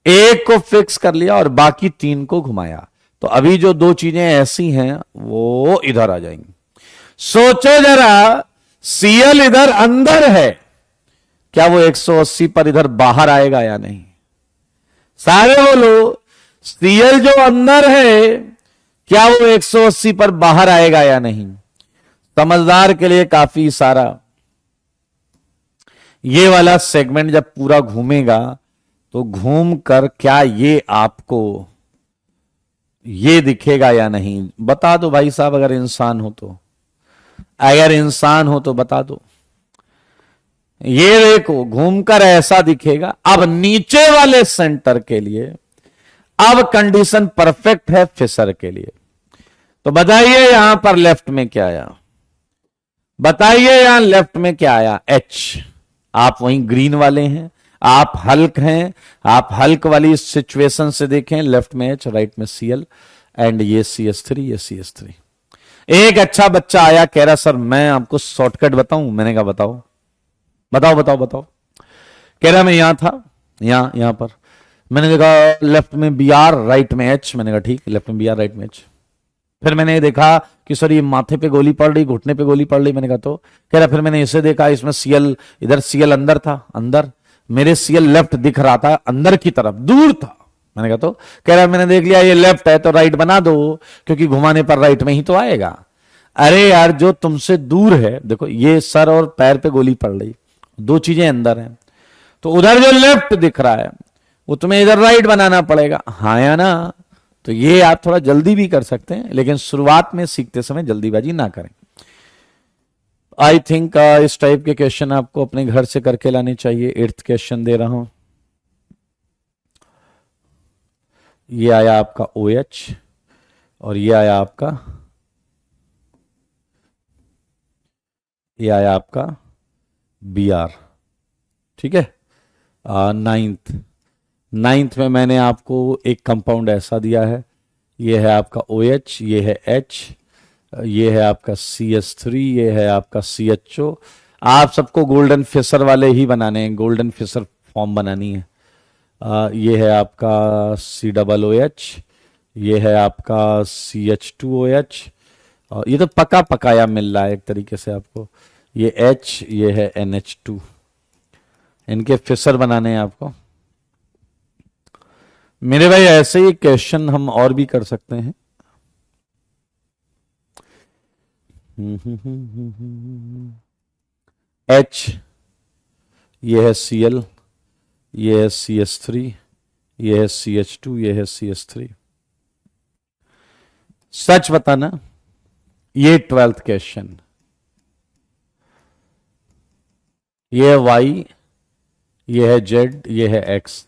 एक को फिक्स कर लिया और बाकी 3 को घुमाया, तो अभी जो 2 चीजें ऐसी हैं वो इधर आ जाएंगी। सोचो जरा, सीएल इधर अंदर है, क्या वो 180 पर इधर बाहर आएगा या नहीं। सारे बोलो, सीएल जो अंदर है क्या वो 180 पर बाहर आएगा या नहीं। समझदार के लिए काफी सारा। ये वाला सेगमेंट जब पूरा घूमेगा तो घूम कर क्या ये आपको ये दिखेगा या नहीं बता दो भाई साहब, अगर इंसान हो तो, अगर इंसान हो तो बता दो। ये देखो घूमकर ऐसा दिखेगा। अब नीचे वाले सेंटर के लिए अब कंडीशन परफेक्ट है फिशर के लिए। तो बताइए यहां पर लेफ्ट में क्या आया, बताइए यहां लेफ्ट में क्या आया, एच। आप वहीं ग्रीन वाले हैं, आप हल्क हैं, आप हल्क वाली सिचुएशन से देखें, लेफ्ट में एच, राइट में सीएल, एंड ये CS3, ये CS3। एक अच्छा बच्चा आया कह रहा सर मैं आपको शॉर्टकट बताऊं, मैंने कहा बताओ बताओ बताओ बताओ। कह रहा मैं यहां था, यहां पर मैंने देखा लेफ्ट में BR राइट में एच, मैंने कहा ठीक, लेफ्ट में BR राइट में एच। फिर मैंने देखा कि सर ये माथे पे गोली पड़ रही, घुटने पे गोली पड़ रही, मैंने कहा तो, कह रहा फिर मैंने इसे देखा, इसमें CL, इधर CL अंदर था, अंदर मेरे CL लेफ्ट दिख रहा था, अंदर की तरफ दूर था। मैंने कहा तो, कह रहा मैंने देख लिया ये लेफ्ट है तो राइट बना दो, क्योंकि घुमाने पर राइट में ही तो आएगा। अरे यार जो तुमसे दूर है, देखो ये सर और पैर पे गोली पड़ रही, दो चीजें अंदर हैं, तो उधर जो लेफ्ट दिख रहा है वो तुम्हें इधर राइट बनाना पड़ेगा, हाँ या ना। तो ये आप थोड़ा जल्दी भी कर सकते हैं, लेकिन शुरुआत में सीखते समय जल्दीबाजी ना करें। आई थिंक इस टाइप के क्वेश्चन आपको अपने घर से करके लाने चाहिए। 8th क्वेश्चन दे रहा हूं, ये आया आपका OH और ये आया आपका BR, ठीक है। 9th में मैंने आपको एक कंपाउंड ऐसा दिया है, ये है आपका OH, ये है H, ये है आपका CS3, ये है आपका CHO। आप सबको गोल्डन फिशर वाले ही बनाने हैं, गोल्डन फिशर फॉर्म बनानी है। ये है आपका COOH, ये है आपका CH2OH, और ये तो पका पकाया मिल रहा है एक तरीके से आपको। ये H, ये है NH2, इनके फिशर बनाने हैं आपको। मेरे भाई ऐसे ही क्वेश्चन हम और भी कर सकते हैं। H, ये है CL, ये है CS3, ये है CH2, ये है CS3। सच बताना, ये 12th क्वेश्चन, ये है Y, ये है Z, ये है X,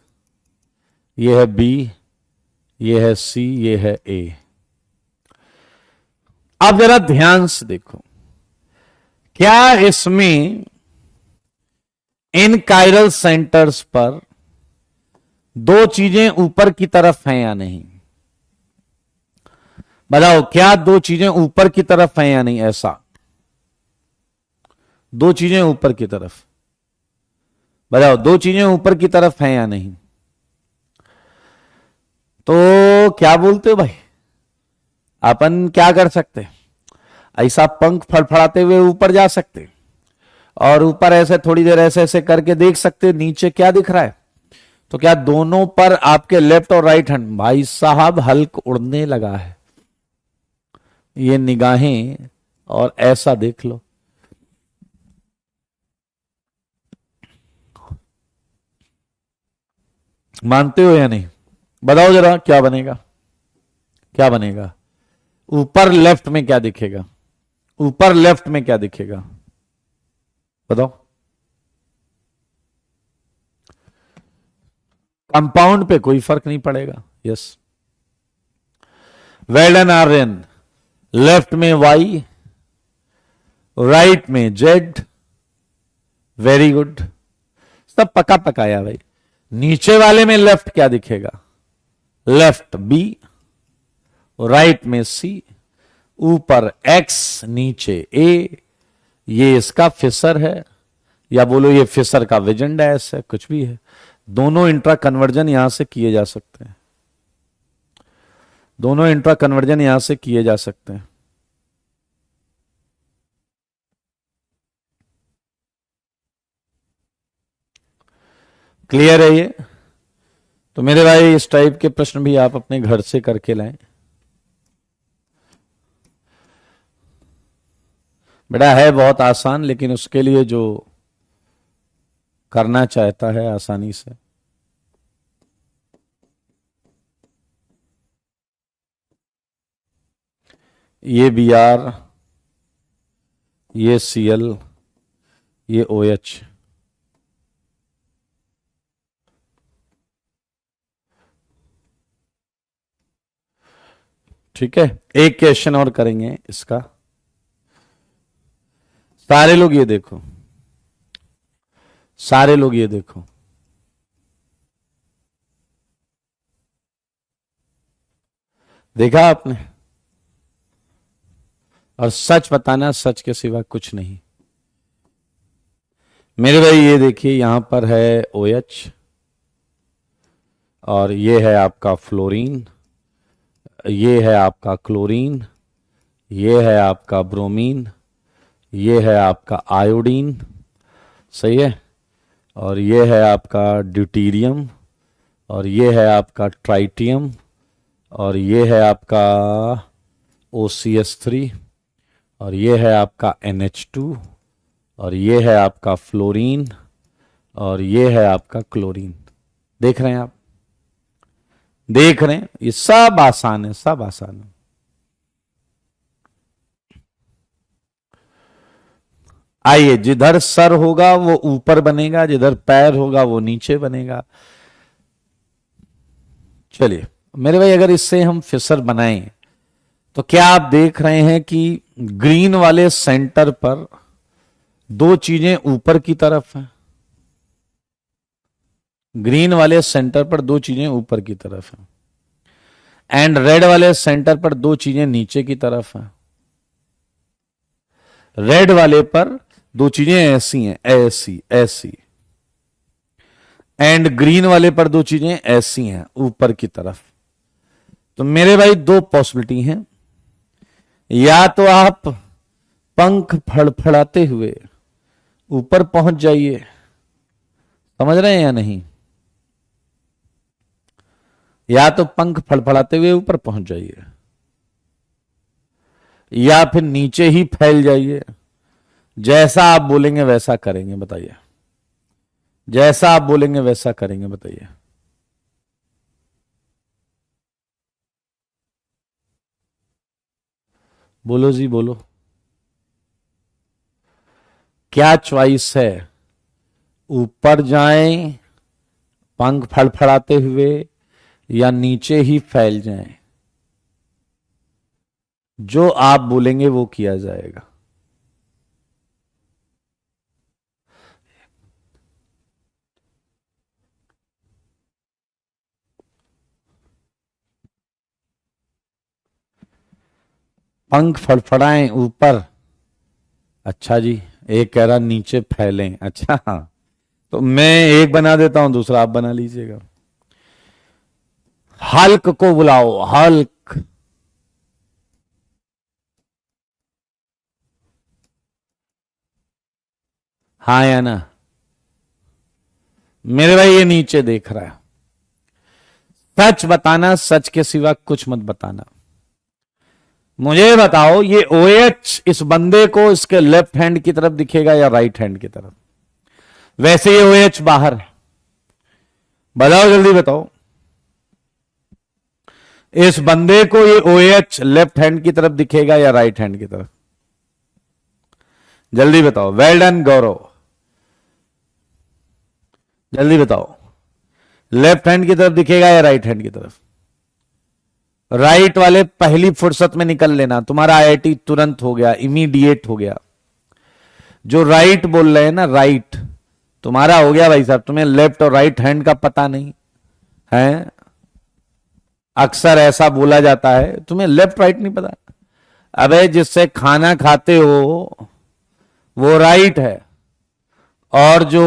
ये है B, ये है C, ये है A। अब जरा ध्यान से देखो, क्या इसमें इन कायरल सेंटर्स पर दो चीजें ऊपर की तरफ हैं या नहीं? बताओ क्या दो चीजें ऊपर की तरफ हैं या नहीं? ऐसा दो चीजें ऊपर की तरफ, बताओ दो चीजें ऊपर की तरफ हैं या नहीं? तो क्या बोलते हो भाई, अपन क्या कर सकते? ऐसा पंख फड़फड़ाते हुए ऊपर जा सकते, और ऊपर ऐसे थोड़ी देर ऐसे ऐसे करके देख सकते नीचे क्या दिख रहा है। तो क्या दोनों पर आपके लेफ्ट और राइट हैंड, भाई साहब हल्क उड़ने लगा है, ये निगाहें, और ऐसा देख लो। मानते हो या नहीं? बताओ जरा क्या बनेगा, क्या बनेगा? ऊपर लेफ्ट में क्या दिखेगा, ऊपर लेफ्ट में क्या दिखेगा बताओ? कंपाउंड पे कोई फर्क नहीं पड़ेगा। Yes, well done Aryan. Left में Y, राइट में Z, वेरी गुड, सब पका पकाया भाई। नीचे वाले में लेफ्ट क्या दिखेगा? लेफ्ट B, राइट में C, ऊपर X, नीचे A। ये इसका फिशर है, या बोलो ये फिशर का विजन डैश है, कुछ भी है। दोनों इंट्रा कन्वर्जन यहां से किए जा सकते हैं, दोनों इंट्रा कन्वर्जन यहां से किए जा सकते हैं। क्लियर है ये? तो मेरे भाई इस टाइप के प्रश्न भी आप अपने घर से करके लाएं। बेटा है बहुत आसान, लेकिन उसके लिए जो करना चाहता है आसानी से, ये Br, ये Cl, ये OH। ठीक है, एक क्वेश्चन और करेंगे इसका। सारे लोग ये देखो, सारे लोग ये देखो, देखा आपने? और सच बताना, सच के सिवा कुछ नहीं। मेरे भाई ये देखिए, यहां पर है OH और ये है आपका फ्लोरीन, ये है आपका क्लोरीन, ये है आपका ब्रोमीन, ये है आपका आयोडीन, सही है, और ये है आपका ड्यूटीरियम, और ये है आपका ट्राइटियम, और ये है आपका OCS3, और ये है आपका NH2, और ये है आपका फ्लोरीन, और ये है आपका क्लोरीन। देख रहे हैं आप? देख रहे हैं? ये सब आसान है, सब आसान है। आइए, जिधर सर होगा वो ऊपर बनेगा, जिधर पैर होगा वो नीचे बनेगा। चलिए मेरे भाई, अगर इससे हम फिशर बनाएं तो क्या आप देख रहे हैं कि ग्रीन वाले सेंटर पर दो चीजें ऊपर की तरफ हैं। ग्रीन वाले सेंटर पर दो चीजें ऊपर की तरफ हैं, एंड रेड वाले सेंटर पर दो चीजें नीचे की तरफ हैं। रेड वाले पर दो चीजें ऐसी हैं, ऐसी ऐसी, एंड ग्रीन वाले पर दो चीजें ऐसी हैं ऊपर की तरफ। तो मेरे भाई दो पॉसिबिलिटी हैं, या तो आप पंख फड़फड़ाते हुए ऊपर पहुंच जाइए, समझ रहे हैं या नहीं, या तो पंख फड़फड़ाते हुए ऊपर पहुंच जाइए, या फिर नीचे ही फैल जाइए। जैसा आप बोलेंगे वैसा करेंगे, बताइए। जैसा आप बोलेंगे वैसा करेंगे, बताइए। बोलो जी, बोलो। क्या चॉइस है? ऊपर जाएं पंख फड़फड़ाते हुए, या नीचे ही फैल जाएं? जो आप बोलेंगे वो किया जाएगा। पंख फड़फड़ाएं ऊपर, अच्छा जी। एक कह रहा नीचे फैलें, अच्छा हाँ, तो मैं एक बना देता हूं, दूसरा आप बना लीजिएगा। हल्क को बुलाओ, हल्क। हाँ या ना? मेरे भाई ये नीचे देख रहा है। सच बताना, सच के सिवा कुछ मत बताना। मुझे बताओ, ये OH इस बंदे को इसके लेफ्ट हैंड की तरफ दिखेगा या राइट हैंड की तरफ? वैसे ये OH बाहर है, बताओ जल्दी बताओ। इस बंदे को ये OH लेफ्ट हैंड की तरफ दिखेगा या राइट हैंड की तरफ? जल्दी बताओ। वेल डन गौरव, जल्दी बताओ। लेफ्ट हैंड की तरफ दिखेगा या राइट हैंड की तरफ? राइट वाले पहली फुर्सत में निकल लेना, तुम्हारा IIT तुरंत हो गया, इमीडिएट हो गया। जो राइट बोल रहे हैं ना, राइट तुम्हारा हो गया भाई साहब। तुम्हें लेफ्ट और राइट हैंड का पता नहीं है? अक्सर ऐसा बोला जाता है, तुम्हें लेफ्ट राइट नहीं पता। अबे जिससे खाना खाते हो वो राइट है, और जो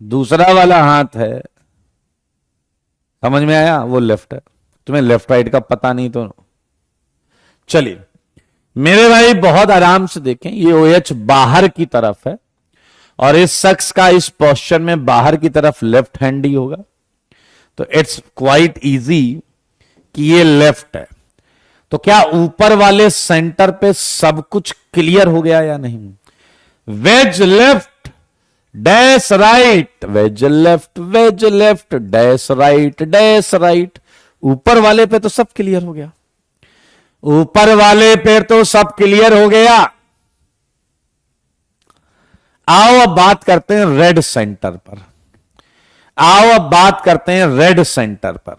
दूसरा वाला हाथ है, समझ में आया, वो लेफ्ट है। तुम्हें लेफ्ट राइट का पता नहीं तो चलिए मेरे भाई बहुत आराम से देखें। ये OH बाहर की तरफ है, और इस शख्स का इस पोस्चर में बाहर की तरफ लेफ्ट हैंड ही होगा। तो इट्स क्वाइट इजी कि ये लेफ्ट है। तो क्या ऊपर वाले सेंटर पे सब कुछ क्लियर हो गया या नहीं? Wedge left dash right, wedge left dash right dash right. ऊपर वाले पे तो सब क्लियर हो गया। ऊपर वाले पे तो सब क्लियर हो गया। आओ अब बात करते हैं रेड सेंटर पर। आओ अब बात करते हैं रेड सेंटर पर।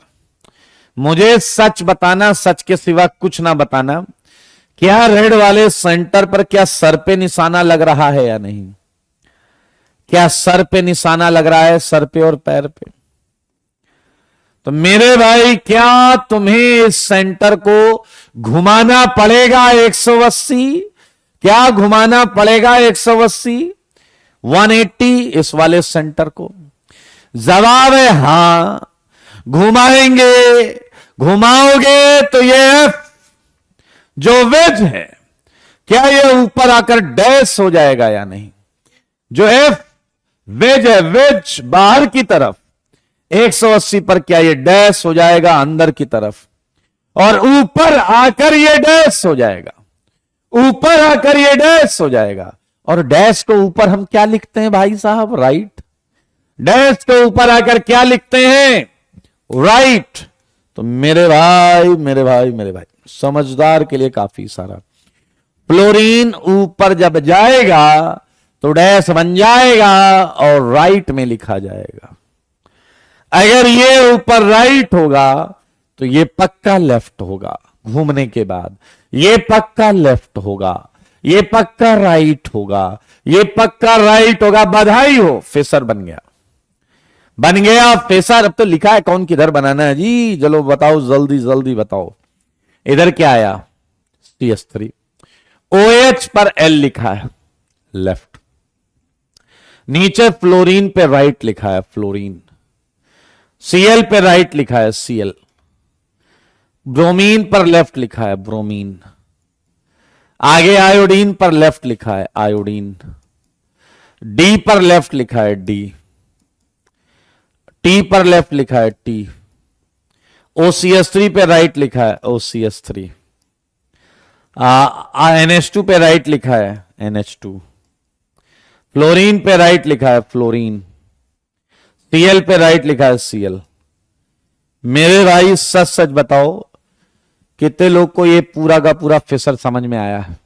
मुझे सच बताना, सच के सिवा कुछ ना बताना। क्या रेड वाले सेंटर पर क्या सर पे निशाना लग रहा है या नहीं? क्या सर पे निशाना लग रहा है, सर पे और पैर पे? तो मेरे भाई क्या तुम्हें इस सेंटर को घुमाना पड़ेगा 180? क्या घुमाना पड़ेगा 180, 180 इस वाले सेंटर को? जवाब है हां, घुमाएंगे। घुमाओगे तो ये जो वेज है, क्या ये ऊपर आकर डैश हो जाएगा या नहीं? जो एफ वेज है, वेज बाहर की तरफ 180 पर क्या ये डैश हो जाएगा अंदर की तरफ, और ऊपर आकर ये डैश हो जाएगा। ऊपर आकर ये डैश हो जाएगा। और डैश को ऊपर हम क्या लिखते हैं भाई साहब? राइट। डैश के ऊपर आकर क्या लिखते हैं? राइट। तो मेरे भाई मेरे भाई मेरे भाई, समझदार के लिए काफी सारा। फ्लोरीन ऊपर जब जाएगा तो डैश बन जाएगा और राइट में लिखा जाएगा। अगर ये ऊपर राइट होगा तो ये पक्का लेफ्ट होगा। घूमने के बाद ये पक्का लेफ्ट होगा, ये पक्का राइट होगा, ये पक्का राइट होगा। बधाई हो, फेसर बन गया। बन गया फेसर। अब तो लिखा है कौन किधर बनाना है जी, चलो बताओ, जल्दी जल्दी बताओ। इधर क्या आया? CH3। OH पर L लिखा है, लेफ्ट। नीचे फ्लोरीन पे राइट लिखा है, फ्लोरीन। Cl पे राइट लिखा है, Cl। ब्रोमीन पर लेफ्ट लिखा है, ब्रोमीन। आगे आयोडीन पर लेफ्ट लिखा है, आयोडीन। D पर लेफ्ट लिखा है, D। T पर लेफ्ट लिखा है, T। OCH3 पे राइट लिखा है, OCH3। NH2 पे राइट लिखा है, NH2। फ्लोरीन पे राइट लिखा है, फ्लोरीन। Cl पे राइट लिखा है, Cl। मेरे भाई सच सच बताओ, कितने लोग को ये पूरा का पूरा फिसर समझ में आया है?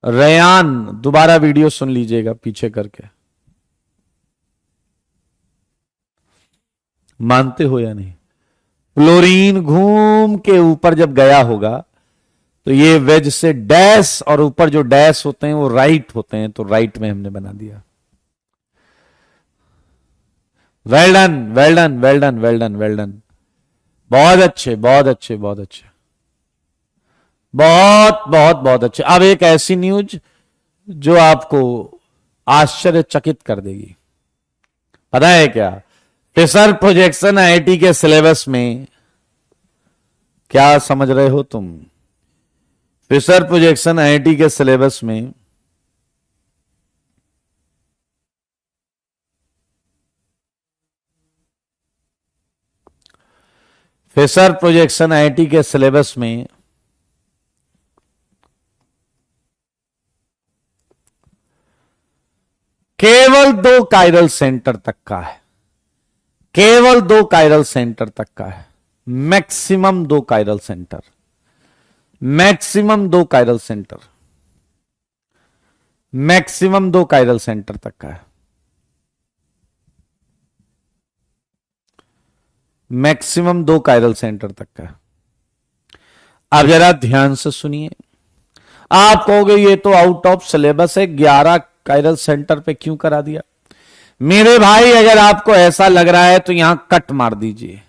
रेयान दोबारा वीडियो सुन लीजिएगा पीछे करके। मानते हो या नहीं? फ्लोरीन घूम के ऊपर जब गया होगा तो ये वेज से डैश, और ऊपर जो डैश होते हैं वो राइट होते हैं, तो राइट में हमने बना दिया। Well done, well done, well done, well done, well done. बहुत अच्छे, बहुत अच्छे, बहुत अच्छे, बहुत बहुत बहुत अच्छे। अब एक ऐसी न्यूज जो आपको आश्चर्यचकित कर देगी। पता है क्या? फिशर प्रोजेक्शन IIT के सिलेबस में क्या समझ रहे हो तुम? फिशर प्रोजेक्शन IIT के सिलेबस में फिशर प्रोजेक्शन IIT के सिलेबस में केवल 2 कायरल सेंटर तक का है। केवल 2 कायरल सेंटर तक का है। Maximum 2 chiral centre. Maximum 2 chiral centre. Maximum 2 chiral centre तक का है। मैक्सिमम 2 कायरल सेंटर तक का है। अब जरा ध्यान से सुनिए। आप कहोगे ये तो आउट ऑफ सिलेबस है, 11 कायरल सेंटर पे क्यों करा दिया? मेरे भाई अगर आपको ऐसा लग रहा है तो यहां कट मार दीजिए।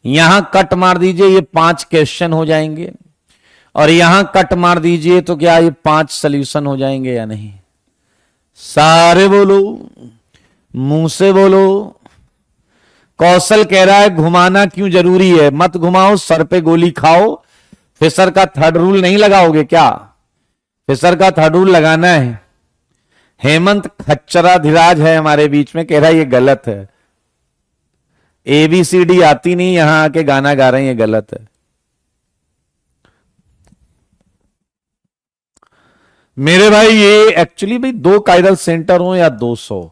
यहां कट मार दीजिए, ये 5 क्वेश्चन हो जाएंगे। और यहां कट मार दीजिए तो क्या ये 5 सॉल्यूशन हो जाएंगे या नहीं? सारे बोलो, मुंह से बोलो। कौशल कह रहा है घुमाना क्यों जरूरी है? मत घुमाओ, सर पे गोली खाओ। फिशर का 3rd रूल नहीं लगाओगे क्या? फिशर का 3rd रूल लगाना है। हेमंत खच्चराधिराज है हमारे बीच में, कह रहा है ये गलत है। ABCD आती नहीं, यहां आके गाना गा रहे हैं, ये गलत है। मेरे भाई ये एक्चुअली भाई 2 कायरल सेंटर हो या 200,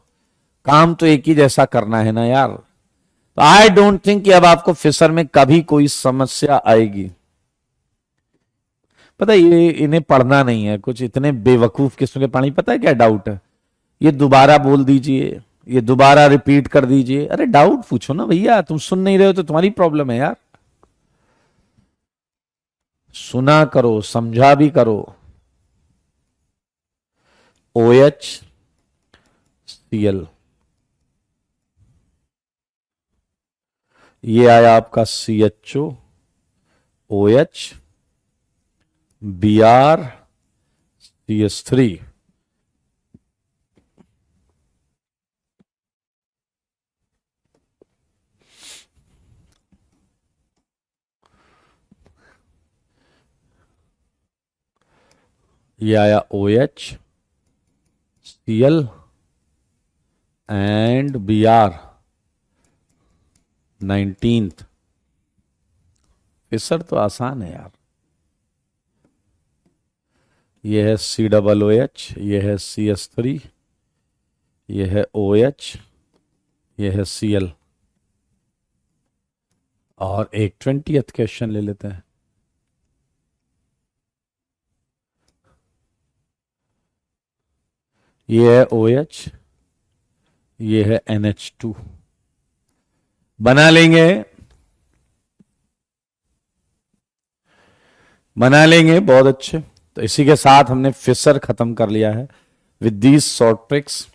काम तो एक ही जैसा करना है ना यार। तो आई डोंट थिंक कि अब आपको फिशर में कभी कोई समस्या आएगी। पता है ये इन्हें पढ़ना नहीं है, कुछ इतने बेवकूफ किस्म के पानी। पता है क्या डाउट है, ये दोबारा बोल दीजिए, ये दोबारा रिपीट कर दीजिए। अरे डाउट पूछो ना भैया, तुम सुन नहीं रहे हो तो तुम्हारी प्रॉब्लम है यार। सुना करो, समझा भी करो। OHCl, ये आया आपका CHO, OH, Br, CH3। ये आया OH, Cl and Br 19th। Fischer तो आसान है यार। ये है COOH, ये है CH3, ये है OH, ये है Cl। और एक 20th क्वेश्चन ले लेते हैं। ये है OH, ये है NH2। बना लेंगे, बना लेंगे, बहुत अच्छे। तो इसी के साथ हमने फिशर खत्म कर लिया है विद दीज शॉर्ट ट्रिक्स।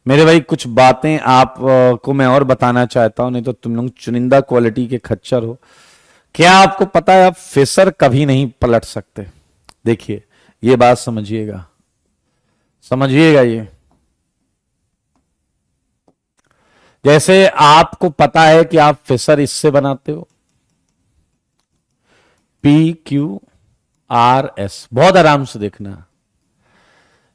मेरे भाई कुछ बातें आप को मैं और बताना चाहता हूं, नहीं तो तुम लोग चुनिंदा क्वालिटी के खच्चर हो। क्या आपको पता है आप फिशर कभी नहीं पलट सकते? देखिए ये बात समझिएगा, समझिएगा ये। जैसे आपको पता है कि आप फिशर इससे बनाते हो, PQRS, बहुत आराम से देखना।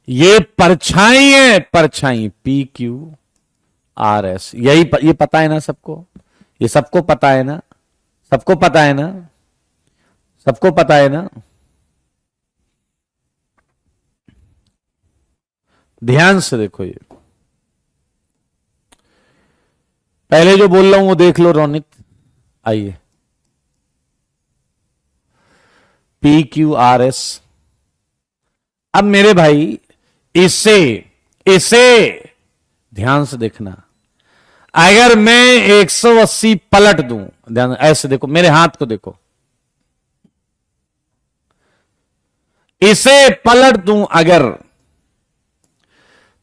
ये परछाई है, परछाई, PQRS। ये पता है ना सबको? ये सबको पता है ना? सबको पता है ना? सबको पता है ना? ध्यान से देखो, ये पहले जो बोल रहा हूं वो देख लो रोनित। आइए, PQRS। अब मेरे भाई इसे इसे ध्यान से देखना। अगर मैं 180 पलट दूं, ध्यान ऐसे देखो, मेरे हाथ को देखो, इसे पलट दूं अगर,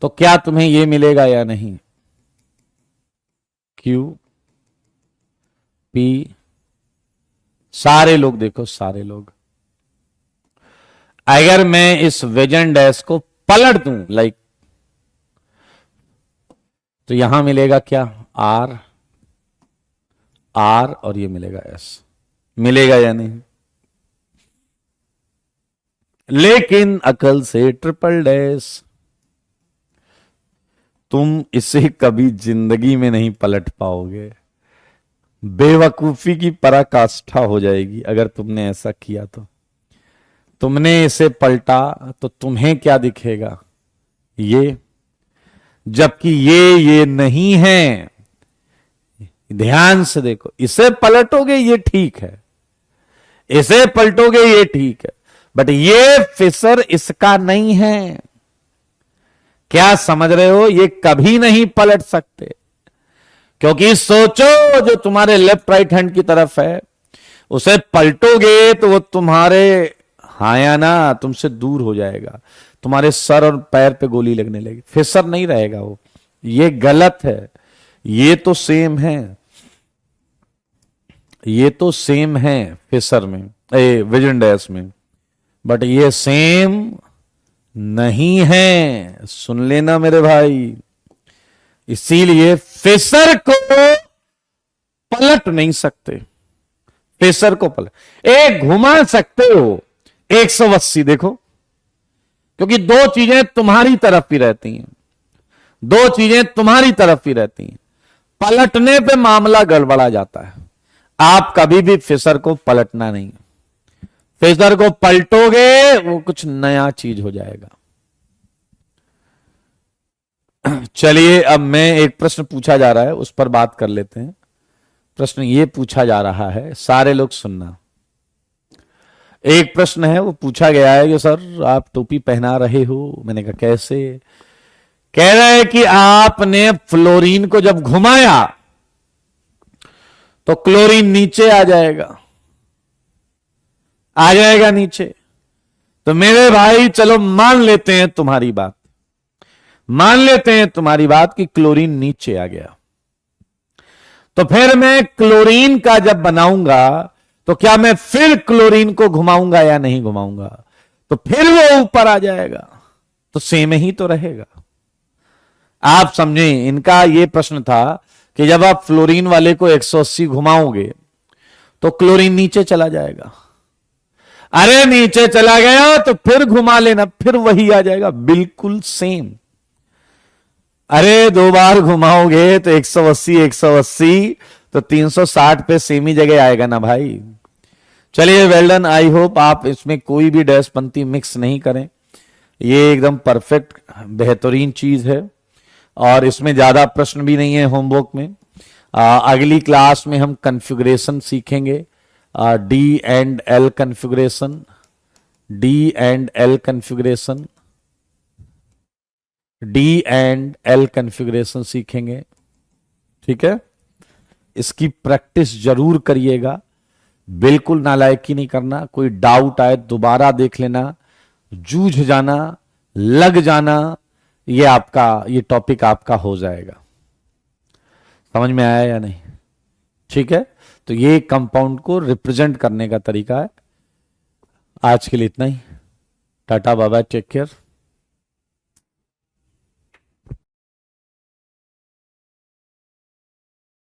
तो क्या तुम्हें यह मिलेगा या नहीं? Q P, सारे लोग देखो, सारे लोग। अगर मैं इस वेजन डैश को पलट दूं लाइक, तो यहां मिलेगा क्या? R, R, और ये मिलेगा S। मिलेगा या नहीं? लेकिन अकल से ट्रिपल डैश, तुम इसे कभी जिंदगी में नहीं पलट पाओगे। बेवकूफी की पराकाष्ठा हो जाएगी अगर तुमने ऐसा किया तो। तुमने इसे पलटा तो तुम्हें क्या दिखेगा? ये, जबकि ये नहीं है। ध्यान से देखो, इसे पलटोगे ये ठीक है, इसे पलटोगे ये ठीक है, बट ये फिशर इसका नहीं है। क्या समझ रहे हो? ये कभी नहीं पलट सकते, क्योंकि सोचो जो तुम्हारे लेफ्ट राइट हैंड की तरफ है, उसे पलटोगे तो वो तुम्हारे, हाँ या ना, तुमसे दूर हो जाएगा, तुम्हारे सर और पैर पे गोली लगने लगी। फिशर नहीं रहेगा वो। ये गलत है। ये तो सेम है, ये तो सेम है फिशर में, विजन डैश में, बट ये सेम नहीं है। सुन लेना मेरे भाई। इसीलिए फिशर को पलट नहीं सकते। फिशर को पलट एक घुमा सकते हो 180, देखो, क्योंकि दो चीजें तुम्हारी तरफ ही रहती हैं, दो चीजें तुम्हारी तरफ ही रहती हैं। पलटने पे मामला गड़बड़ा जाता है। आप कभी भी फिशर को पलटना नहीं। फिशर को पलटोगे वो कुछ नया चीज हो जाएगा। चलिए अब मैं एक प्रश्न पूछा जा रहा है उस पर बात कर लेते हैं। प्रश्न ये पूछा जा रहा है, सारे लोग सुनना। एक प्रश्न है वो पूछा गया है कि सर आप टोपी पहना रहे हो। मैंने कहा कैसे? कह रहा है कि आपने फ्लोरीन को जब घुमाया तो क्लोरीन नीचे आ जाएगा नीचे। तो मेरे भाई चलो मान लेते हैं तुम्हारी बात, कि क्लोरीन नीचे आ गया। तो फिर मैं क्लोरीन का जब बनाऊंगा तो क्या मैं फिर क्लोरीन को घुमाऊंगा या नहीं घुमाऊंगा? तो फिर वो ऊपर आ जाएगा, तो सेम ही तो रहेगा। आप समझे, इनका ये प्रश्न था कि जब आप फ्लोरीन वाले को 180 घुमाओगे तो क्लोरीन नीचे चला जाएगा। अरे नीचे चला गया तो फिर घुमा लेना, फिर वही आ जाएगा, बिल्कुल सेम। अरे 2 बार घुमाओगे तो 180 तो 360 पे सेम ही जगह आएगा ना भाई। चलिए, वेल डन। आई होप आप इसमें कोई भी डैश पंक्ति मिक्स नहीं करें, ये एकदम परफेक्ट बेहतरीन चीज है और इसमें ज्यादा प्रश्न भी नहीं है होमवर्क में। अगली क्लास में हम कॉन्फ़िगरेशन सीखेंगे, डी एंड एल कॉन्फ़िगरेशन, सीखेंगे। ठीक है, इसकी प्रैक्टिस जरूर करिएगा, बिल्कुल नालायकी नहीं करना। कोई डाउट आए दोबारा देख लेना, जूझ जाना, लग जाना, ये टॉपिक आपका हो जाएगा। समझ में आया या नहीं? ठीक है, तो ये कंपाउंड को रिप्रेजेंट करने का तरीका है। आज के लिए इतना ही। Tata bye bye, take care.